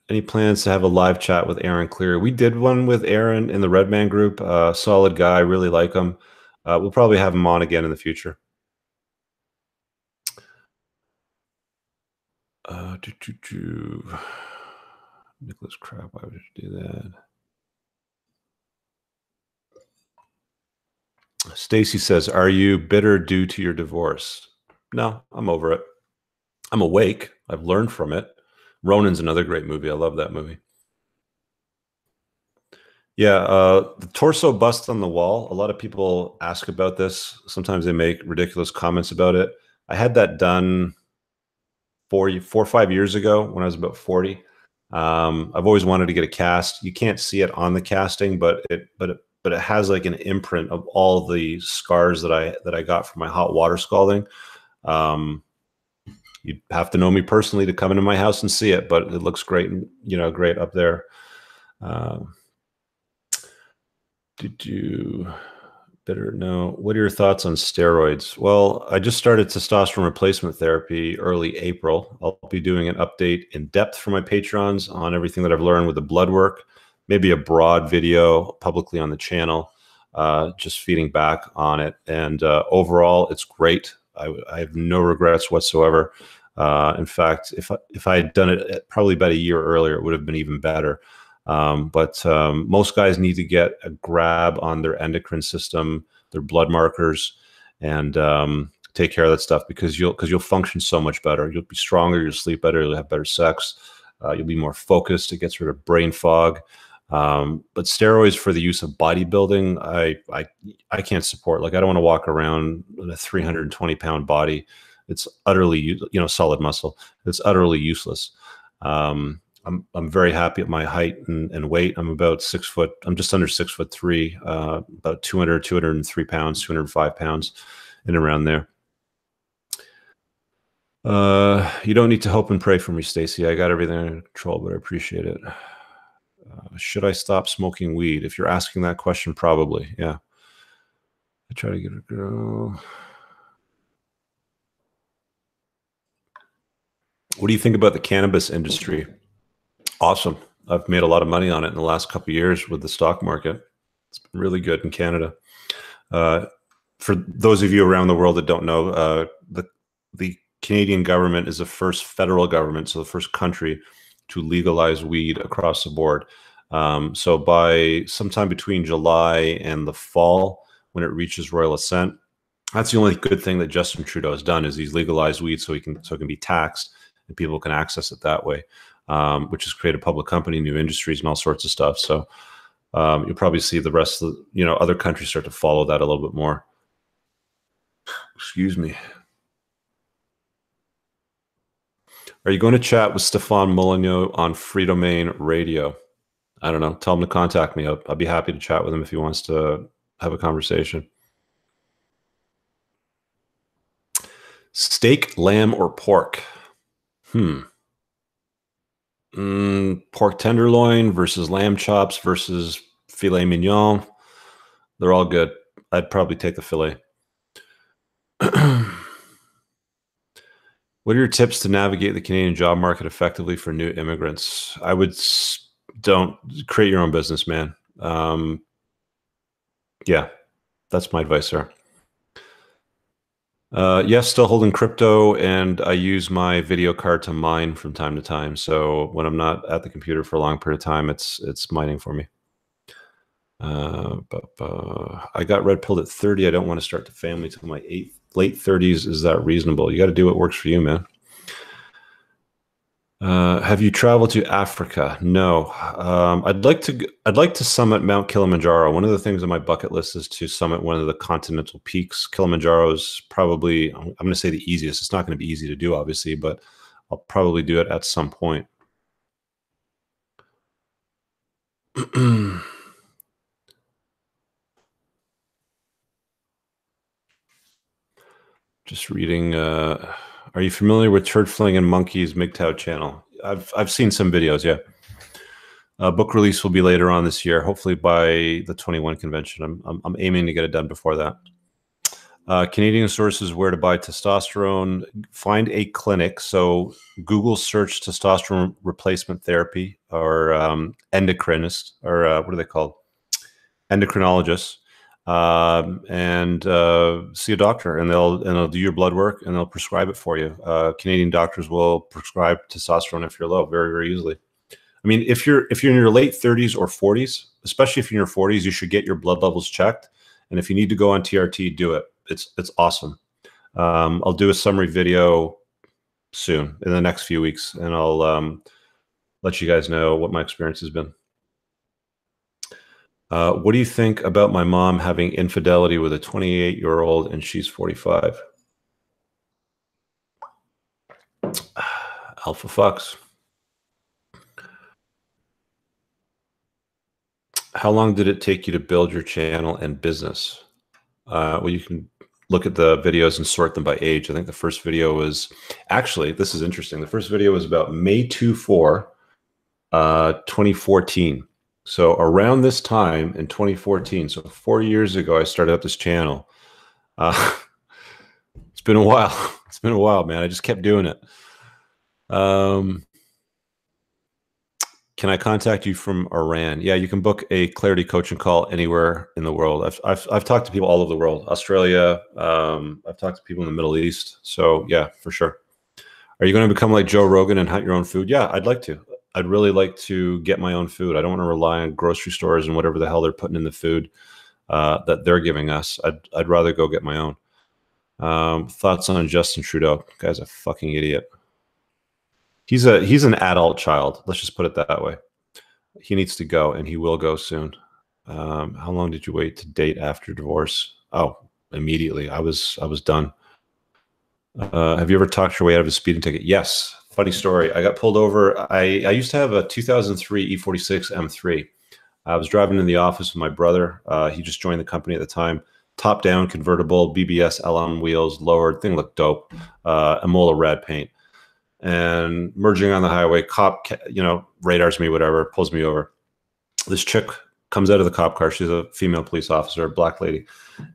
Speaker 1: Any plans to have a live chat with Aaron Cleary? We did one with Aaron in the Redman group. Solid guy, really like him. We'll probably have him on again in the future. Nicholas Crab, why would you do that? Stacy says, are you bitter due to your divorce? No, I'm over it. I'm awake. I've learned from it. Ronan's another great movie. I love that movie. Yeah, the torso bust on the wall. A lot of people ask about this. Sometimes they make ridiculous comments about it. I had that done 4 or 5 years ago when I was about 40. I've always wanted to get a cast. You can't see it on the casting, but it has like an imprint of all the scars that I got from my hot water scalding. You'd have to know me personally to come into my house and see it, but it looks great, great up there. Did you better know? What are your thoughts on steroids? Well, I just started testosterone replacement therapy early April. I'll be doing an update in depth for my patrons on everything that I've learned with the blood work, maybe a broad video publicly on the channel, just feeding back on it. And overall, it's great. I have no regrets whatsoever. In fact, if I had done it probably about a year earlier, it would have been even better. But most guys need to get a grab on their endocrine system, their blood markers, and take care of that stuff because you'll function so much better. You'll be stronger, you'll sleep better, you'll have better sex, you'll be more focused. It gets rid of brain fog. But steroids for the use of bodybuilding, I can't support. Like, I don't want to walk around with a 320-pound body. It's utterly, solid muscle. It's utterly useless. I'm very happy at my height and weight. I'm about 6 foot. I'm just under 6'3", about 203 pounds, 205 pounds, and around there. You don't need to hope and pray for me, Stacy. I got everything under control, but I appreciate it. Should I stop smoking weed? If you're asking that question, probably, yeah. I try to get a girl. What do you think about the cannabis industry? Awesome. I've made a lot of money on it in the last couple of years with the stock market. It's been really good in Canada. For those of you around the world that don't know, the Canadian government is the first federal government, so the first country to legalize weed across the board. So by sometime between July and the fall, when it reaches royal assent, that's the only good thing that Justin Trudeau has done, is he's legalized weed so it can be taxed and people can access it that way, which has created a public company, new industries, and all sorts of stuff. So You'll probably see the rest of the, other countries start to follow that a little bit more. Excuse me. Are you going to chat with Stefan Molyneux on Free Domain Radio? I don't know. Tell him to contact me. I'll be happy to chat with him if he wants to have a conversation. Steak, lamb, or pork? Pork tenderloin versus lamb chops versus filet mignon. They're all good. I'd probably take the filet. What are your tips to navigate the Canadian job market effectively for new immigrants? I would don't create your own business, man. Yeah, that's my advice, sir. Yes, still holding crypto, and I use my video card to mine from time to time. So when I'm not at the computer for a long period of time, it's mining for me. I got red pilled at 30. I don't want to start the family till my late 30s. Is that reasonable? You got to do what works for you, man. Have you traveled to Africa? No. I'd like to summit Mount Kilimanjaro. One of the things on my bucket list is to summit one of the continental peaks. Kilimanjaro is probably, I'm going to say the easiest. It's not going to be easy to do, obviously, but I'll probably do it at some point. Just reading. Are you familiar with Turd Fling and Monkey's MGTOW channel? I've seen some videos. Yeah. Book release will be later on this year, hopefully by the 21 convention. I'm aiming to get it done before that. Canadian sources where to buy testosterone. Find a clinic. So Google search testosterone replacement therapy or endocrinist, or what are they called? Endocrinologists. And see a doctor, and they'll do your blood work, and they'll prescribe it for you. Canadian doctors will prescribe testosterone if you're low very, very easily. I mean, if you're in your late 30s or 40s, especially if you're in your 40s, you should get your blood levels checked. And if you need to go on TRT, do it. It's awesome. I'll do a summary video soon in the next few weeks, and I'll let you guys know what my experience has been. What do you think about my mom having infidelity with a 28-year-old and she's 45? Alpha fucks. How long did it take you to build your channel and business? Well, you can look at the videos and sort them by age. I think the first video was, actually, this is interesting. The first video was about May 24, 2014. So around this time in 2014, so 4 years ago, I started up this channel. It's been a while. It's been a while, man. I just kept doing it. Can I contact you from Iran? Yeah, you can book a clarity coaching call anywhere in the world. I've talked to people all over the world, Australia. I've talked to people in the Middle East. So yeah, for sure. Are you going to become like Joe Rogan and hunt your own food? Yeah, I'd like to. I'd really like to get my own food. I don't want to rely on grocery stores and whatever the hell they're putting in the food that they're giving us. I'd rather go get my own. Thoughts on Justin Trudeau? Guy's a fucking idiot. He's an adult child. Let's just put it that way. He needs to go, and he will go soon. How long did you wait to date after divorce? Oh, immediately. I was done. Have you ever talked your way out of a speeding ticket? Yes. Funny story. I got pulled over. I used to have a 2003 E46 M3. I was driving in the office with my brother. He just joined the company at the time. Top down convertible, BBS LM wheels, lowered. Thing looked dope. Emola red paint. And merging on the highway, cop, radars me, whatever, pulls me over. This chick comes out of the cop car. She's a female police officer, a black lady.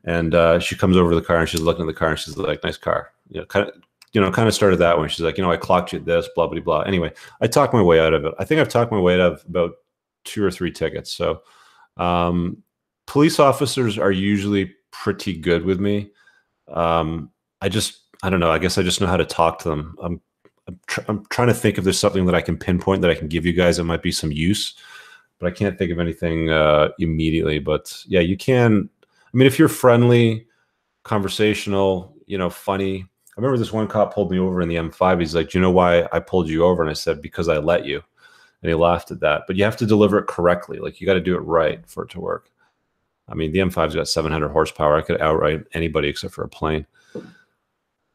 Speaker 1: And she comes over to the car and she's looking at the car and she's like, nice car. Kind of started that way. She's like, I clocked you at this, blah, blah, blah. Anyway, I talked my way out of it. I think I've talked my way out of about 2 or 3 tickets. So police officers are usually pretty good with me. I don't know. I guess I just know how to talk to them. I'm trying to think if there's something that I can pinpoint that I can give you guys that might be some use, but I can't think of anything immediately. But yeah, you can. I mean, if you're friendly, conversational, funny. I remember this one cop pulled me over in the M5. He's like, "Do you know why I pulled you over?" And I said, "Because I let you." And he laughed at that. But you have to deliver it correctly. Like, you got to do it right for it to work. I mean, the M5's got 700 horsepower. I could outright anybody except for a plane.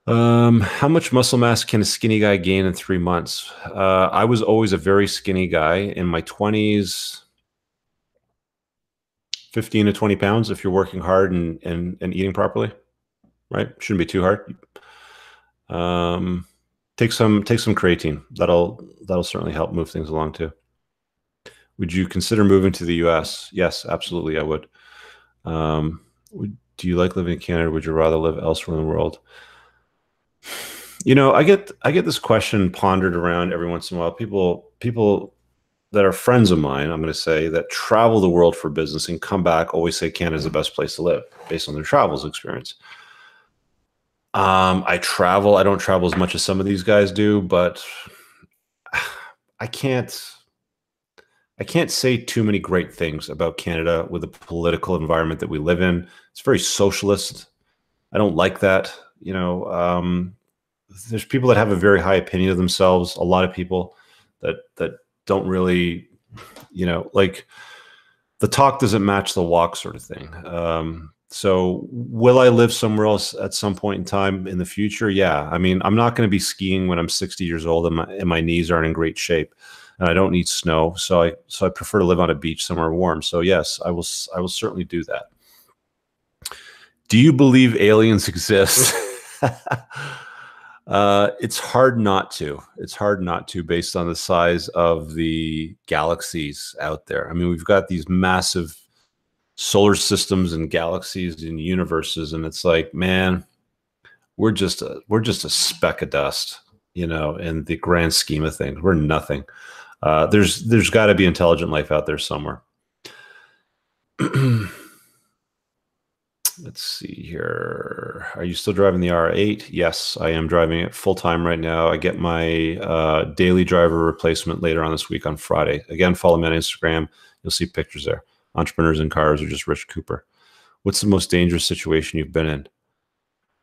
Speaker 1: How much muscle mass can a skinny guy gain in 3 months? I was always a very skinny guy. In my 20s, 15 to 20 pounds if you're working hard and eating properly, right? Shouldn't be too hard. Take some creatine. That'll certainly help move things along too. Would you consider moving to the US? Yes, absolutely, I would. Do you like living in Canada? Would you rather live elsewhere in the world? You know, I get this question pondered around every once in a while. People that are friends of mine, I'm going to say, that travel the world for business and come back, always say Canada is the best place to live based on their travels experience. I travel. I don't travel as much as some of these guys do, but I can't say too many great things about Canada with the political environment that we live in. It's very socialist. I don't like that. You know, there's people that have a very high opinion of themselves. A lot of people that don't really, you know, like, the talk doesn't match the walk sort of thing. So will I live somewhere else at some point in time in the future? Yeah. I mean, I'm not going to be skiing when I'm 60 years old and my knees aren't in great shape and I don't need snow. So I prefer to live on a beach somewhere warm. So yes, I will certainly do that. Do you believe aliens exist? It's hard not to. It's hard not to, based on the size of the galaxies out there. I mean, we've got these massive solar systems and galaxies and universes, and it's like, man, we're just a speck of dust, you know, in the grand scheme of things. We're nothing. There's got to be intelligent life out there somewhere. Let's see here. Are you still driving the R8? Yes, I am driving it full time right now. I get my daily driver replacement later on this week on Friday. Again, follow me on Instagram. You'll see pictures there. Entrepreneurs in Cars, or just Rich Cooper. What's the most dangerous situation you've been in?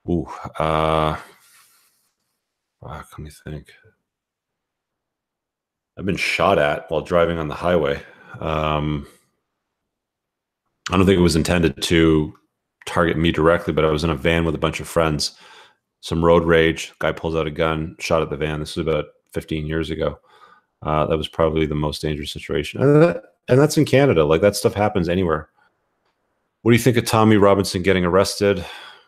Speaker 1: Ooh, let me think. I've been shot at while driving on the highway. I don't think it was intended to target me directly, but I was in a van with a bunch of friends. Some road rage. Guy pulls out a gun, shot at the van. This was about 15 years ago. That was probably the most dangerous situation. And that's in Canada. Like, that stuff happens anywhere. What do you think of Tommy Robinson getting arrested?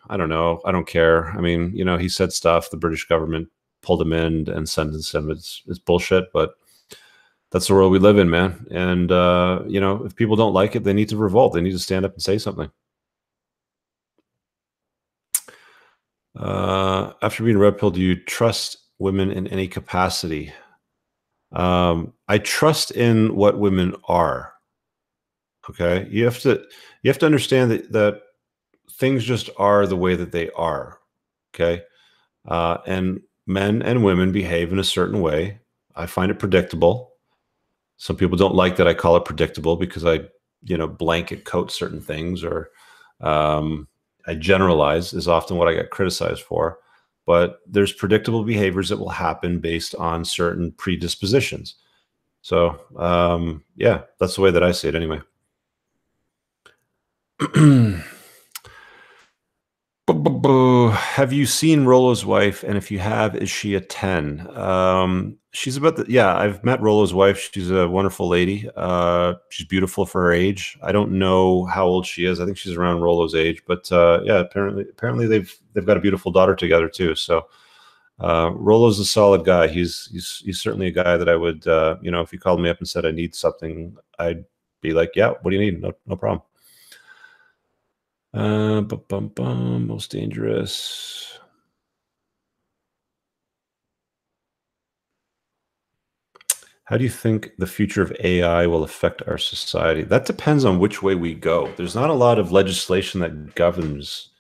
Speaker 1: I don't know. I don't care. I mean, you know, he said stuff. The British government pulled him in and sentenced him. It's bullshit, but that's the world we live in, man. And, you know, if people don't like it, they need to revolt. They need to stand up and say something. After being red pilled, do you trust women in any capacity? I trust in what women are. Okay. You have to understand that things just are the way that they are. Okay. And men and women behave in a certain way. I find it predictable. Some people don't like that I call it predictable because I, you know, blanket coat certain things, or I generalize is often what I get criticized for. But there's predictable behaviors that will happen based on certain predispositions. So yeah, that's the way that I see it anyway. Have you seen Rollo's wife? And if you have, is she a 10? She's about yeah, I've met Rollo's wife. She's a wonderful lady. She's beautiful for her age. I don't know how old she is. I think she's around Rollo's age, but yeah, apparently they've got a beautiful daughter together too. So Rollo's a solid guy. He's certainly a guy that I would, you know, if he called me up and said I need something, I'd be like, yeah, what do you need? No problem. Most dangerous. How do you think the future of AI will affect our society? That depends on which way we go. There's not a lot of legislation that governs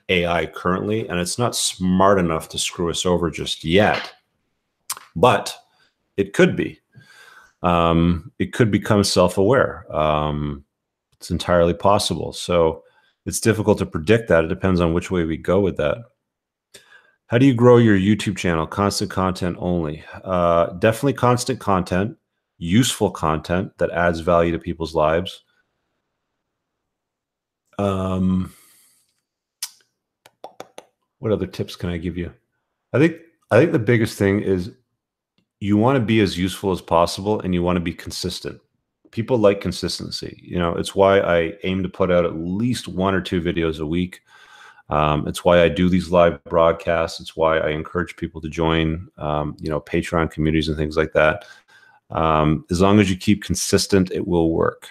Speaker 1: AI currently, and it's not smart enough to screw us over just yet. But it could be. It could become self-aware. It's entirely possible. So it's difficult to predict that. It depends on which way we go with that. How do you grow your YouTube channel? Constant content only. Definitely constant content. useful content that adds value to people's lives. What other tips can I give you? I think the biggest thing is you want to be as useful as possible, and you want to be consistent. People like consistency. You know, it's why I aim to put out at least 1 or 2 videos a week. It's why I do these live broadcasts. It's why I encourage people to join, you know, Patreon communities and things like that. As long as you keep consistent, it will work.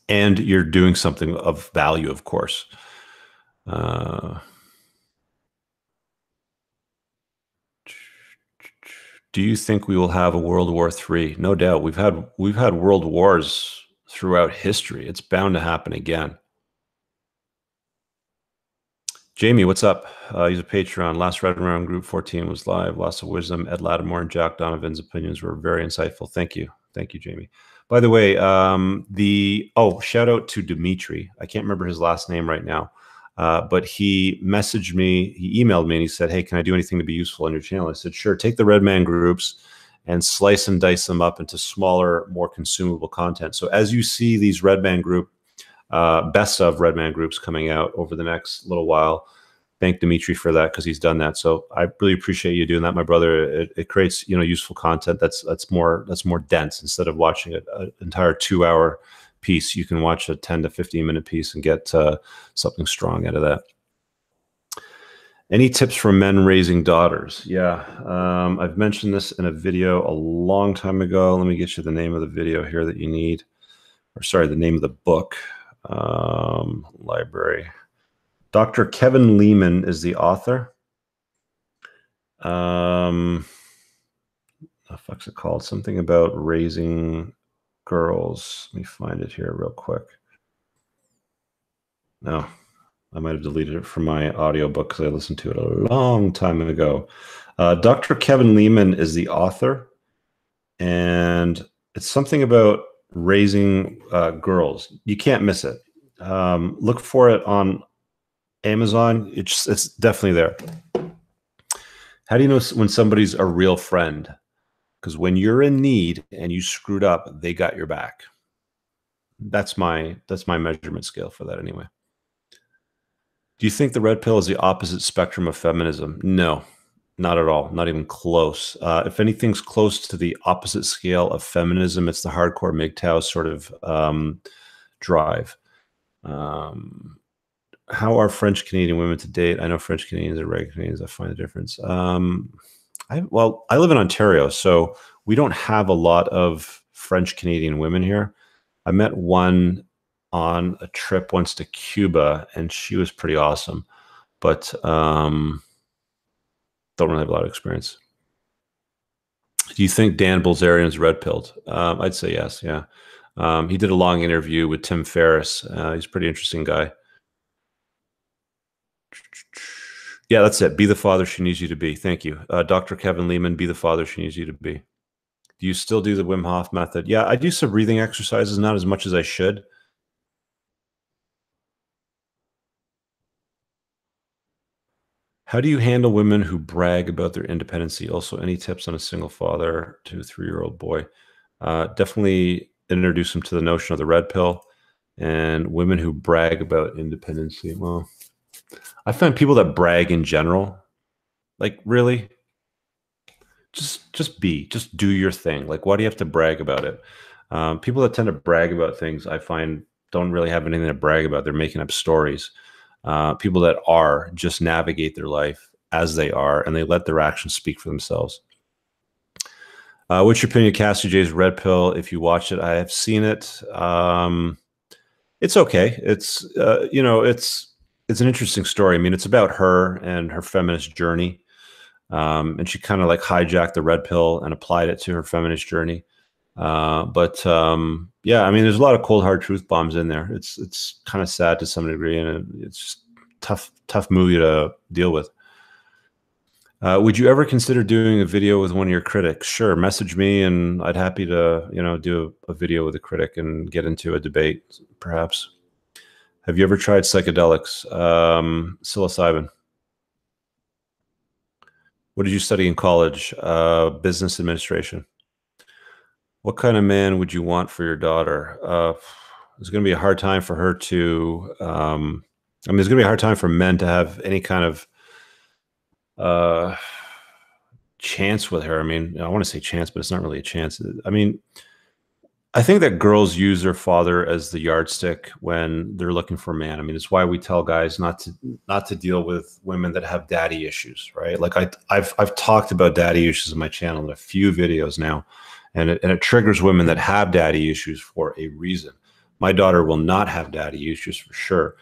Speaker 1: And you're doing something of value, of course. Do you think we will have a World War III? No doubt. We've had world wars throughout history. It's bound to happen again. Jamie, what's up? He's a Patreon. Last Red Round Group 14 was live. Lots of wisdom. Ed Lattimore and Jack Donovan's opinions were very insightful. Thank you. Thank you, Jamie. By the way, shout out to Dimitri. I can't remember his last name right now, but he messaged me, he emailed me, and he said, hey, can I do anything to be useful on your channel? I said, sure. Take the Red Man groups and slice and dice them up into smaller, more consumable content. So as you see these Red Man group, best of Red Man groups coming out over the next little while, thank Dimitri for that, because he's done that. So I really appreciate you doing that, my brother. It creates, you know, useful content that's more dense. Instead of watching an entire 2-hour piece, you can watch a 10 to 15 minute piece and get something strong out of that. Any tips for men raising daughters? Yeah, I've mentioned this in a video a long time ago. Let me get you the name of the video here that you need, or sorry, the name of the book. Library. Dr. Kevin Lehman is the author. The fuck's it called? Something about raising girls. Let me find it here real quick. No, I might have deleted it from my audiobook because I listened to it a long time ago. Dr. Kevin Lehman is the author, and it's something about raising girls. You can't miss it. Look for it on Amazon. It's definitely there. How do you know when somebody's a real friend? Because when you're in need and you screwed up, they got your back. That's my measurement scale for that anyway. Do you think the red pill is the opposite spectrum of feminism? No, not at all. Not even close. If anything's close to the opposite scale of feminism, it's the hardcore MGTOW sort of drive. How are French Canadian women to date? I know French Canadians are regular Canadians. I find the difference. I live in Ontario, so we don't have a lot of French Canadian women here. I met one on a trip once to Cuba, and she was pretty awesome, but don't really have a lot of experience. Do you think Dan Bilzerian's red pilled? I'd say yes. Yeah. He did a long interview with Tim Ferriss. He's a pretty interesting guy. Yeah, that's it. Be the father she needs you to be. Thank you. Dr. Kevin Lehman, be the father she needs you to be. Do you still do the Wim Hof method? Yeah, I do some breathing exercises, not as much as I should. How do you handle women who brag about their independency? Also, any tips on a single father to a 3-year-old boy? Definitely introduce them to the notion of the red pill and women who brag about independency. Well, I find people that brag in general, like, really, just do your thing. Like, why do you have to brag about it? People that tend to brag about things, I find, don't really have anything to brag about. They're making up stories. People that are just navigate their life as they are, and they let their actions speak for themselves. What's your opinion of Cassie J's red pill? If you watched it, I have seen it. It's okay. It's you know, it's an interesting story. I mean, it's about her and her feminist journey. And she kind of like hijacked the red pill and applied it to her feminist journey. Yeah, I mean, there's a lot of cold hard truth bombs in there. It's kind of sad to some degree, and it's just tough movie to deal with. Would you ever consider doing a video with one of your critics? Sure, message me, and I'd happy to, you know, do a video with a critic and get into a debate, perhaps. Have you ever tried psychedelics? Psilocybin. What did you study in college? Business administration. What kind of man would you want for your daughter? It's going to be a hard time for her to. I mean, it's going to be a hard time for men to have any kind of uh, chance with her. I mean, I want to say chance, but it's not really a chance. I mean, I think that girls use their father as the yardstick when they're looking for a man. I mean, it's why we tell guys not to deal with women that have daddy issues, right? Like I've talked about daddy issues in my channel in a few videos now, and it triggers women that have daddy issues for a reason. My daughter will not have daddy issues for sure,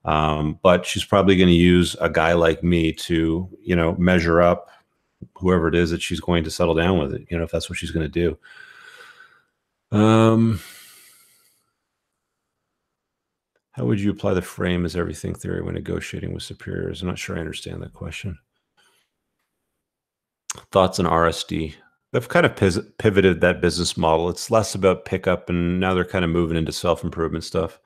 Speaker 1: but she's probably going to use a guy like me to, measure up whoever it is that she's going to settle down with it. If that's what she's going to do. How would you apply the frame as everything theory when negotiating with superiors? I'm not sure I understand that question. Thoughts on RSD? They've kind of pivoted that business model. It's less about pickup, and now they're kind of moving into self-improvement stuff.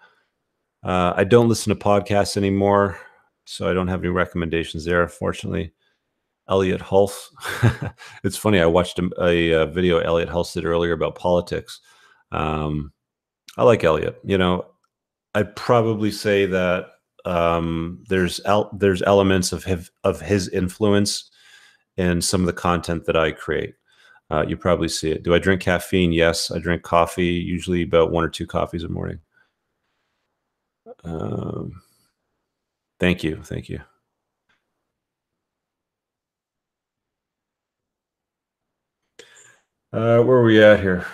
Speaker 1: I don't listen to podcasts anymore, so I don't have any recommendations there, unfortunately. Elliot Hulse. It's funny. I watched a video Elliot Hulse did earlier about politics. I like Elliot. I'd probably say that there's elements of his influence in some of the content that I create. You probably see it. Do I drink caffeine? Yes, I drink coffee, usually about 1 or 2 coffees a morning. Thank you. Where are we at here?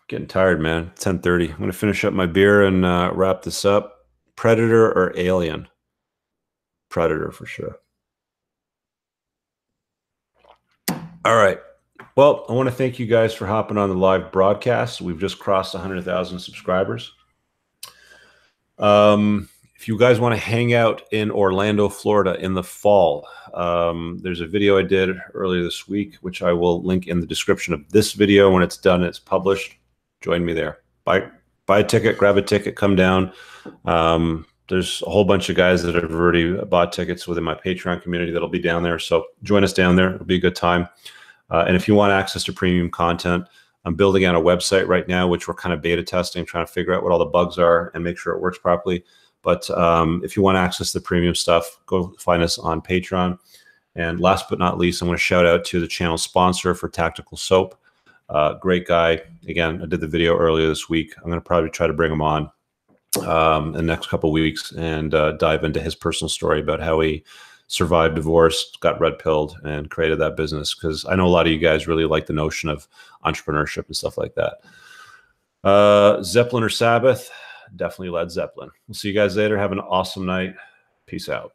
Speaker 1: Getting tired, man. 10:30. I'm gonna finish up my beer and wrap this up. Predator or Alien? Predator for sure. All right. Well, I want to thank you guys for hopping on the live broadcast. We've just crossed 100,000 subscribers. If you guys want to hang out in Orlando, Florida in the fall, there's a video I did earlier this week, which I will link in the description of this video. When it's done, it's published. Join me there. Buy a ticket, grab a ticket, come down. There's a whole bunch of guys that have already bought tickets within my Patreon community that'll be down there. So join us down there. It'll be a good time. And if you want access to premium content, I'm building out a website right now, which we're kind of beta testing, trying to figure out what all the bugs are and make sure it works properly. But if you want access to the premium stuff, go find us on Patreon. And last but not least, I want to shout out to the channel sponsor for Tactical Soap. Great guy. Again, I did the video earlier this week. I'm going to probably try to bring him on in the next couple of weeks and dive into his personal story about how he survived divorce, got red pilled, and created that business. Because I know a lot of you guys really like the notion of entrepreneurship and stuff like that. Zeppelin or Sabbath? Definitely Led Zeppelin. We'll see you guys later. Have an awesome night. Peace out.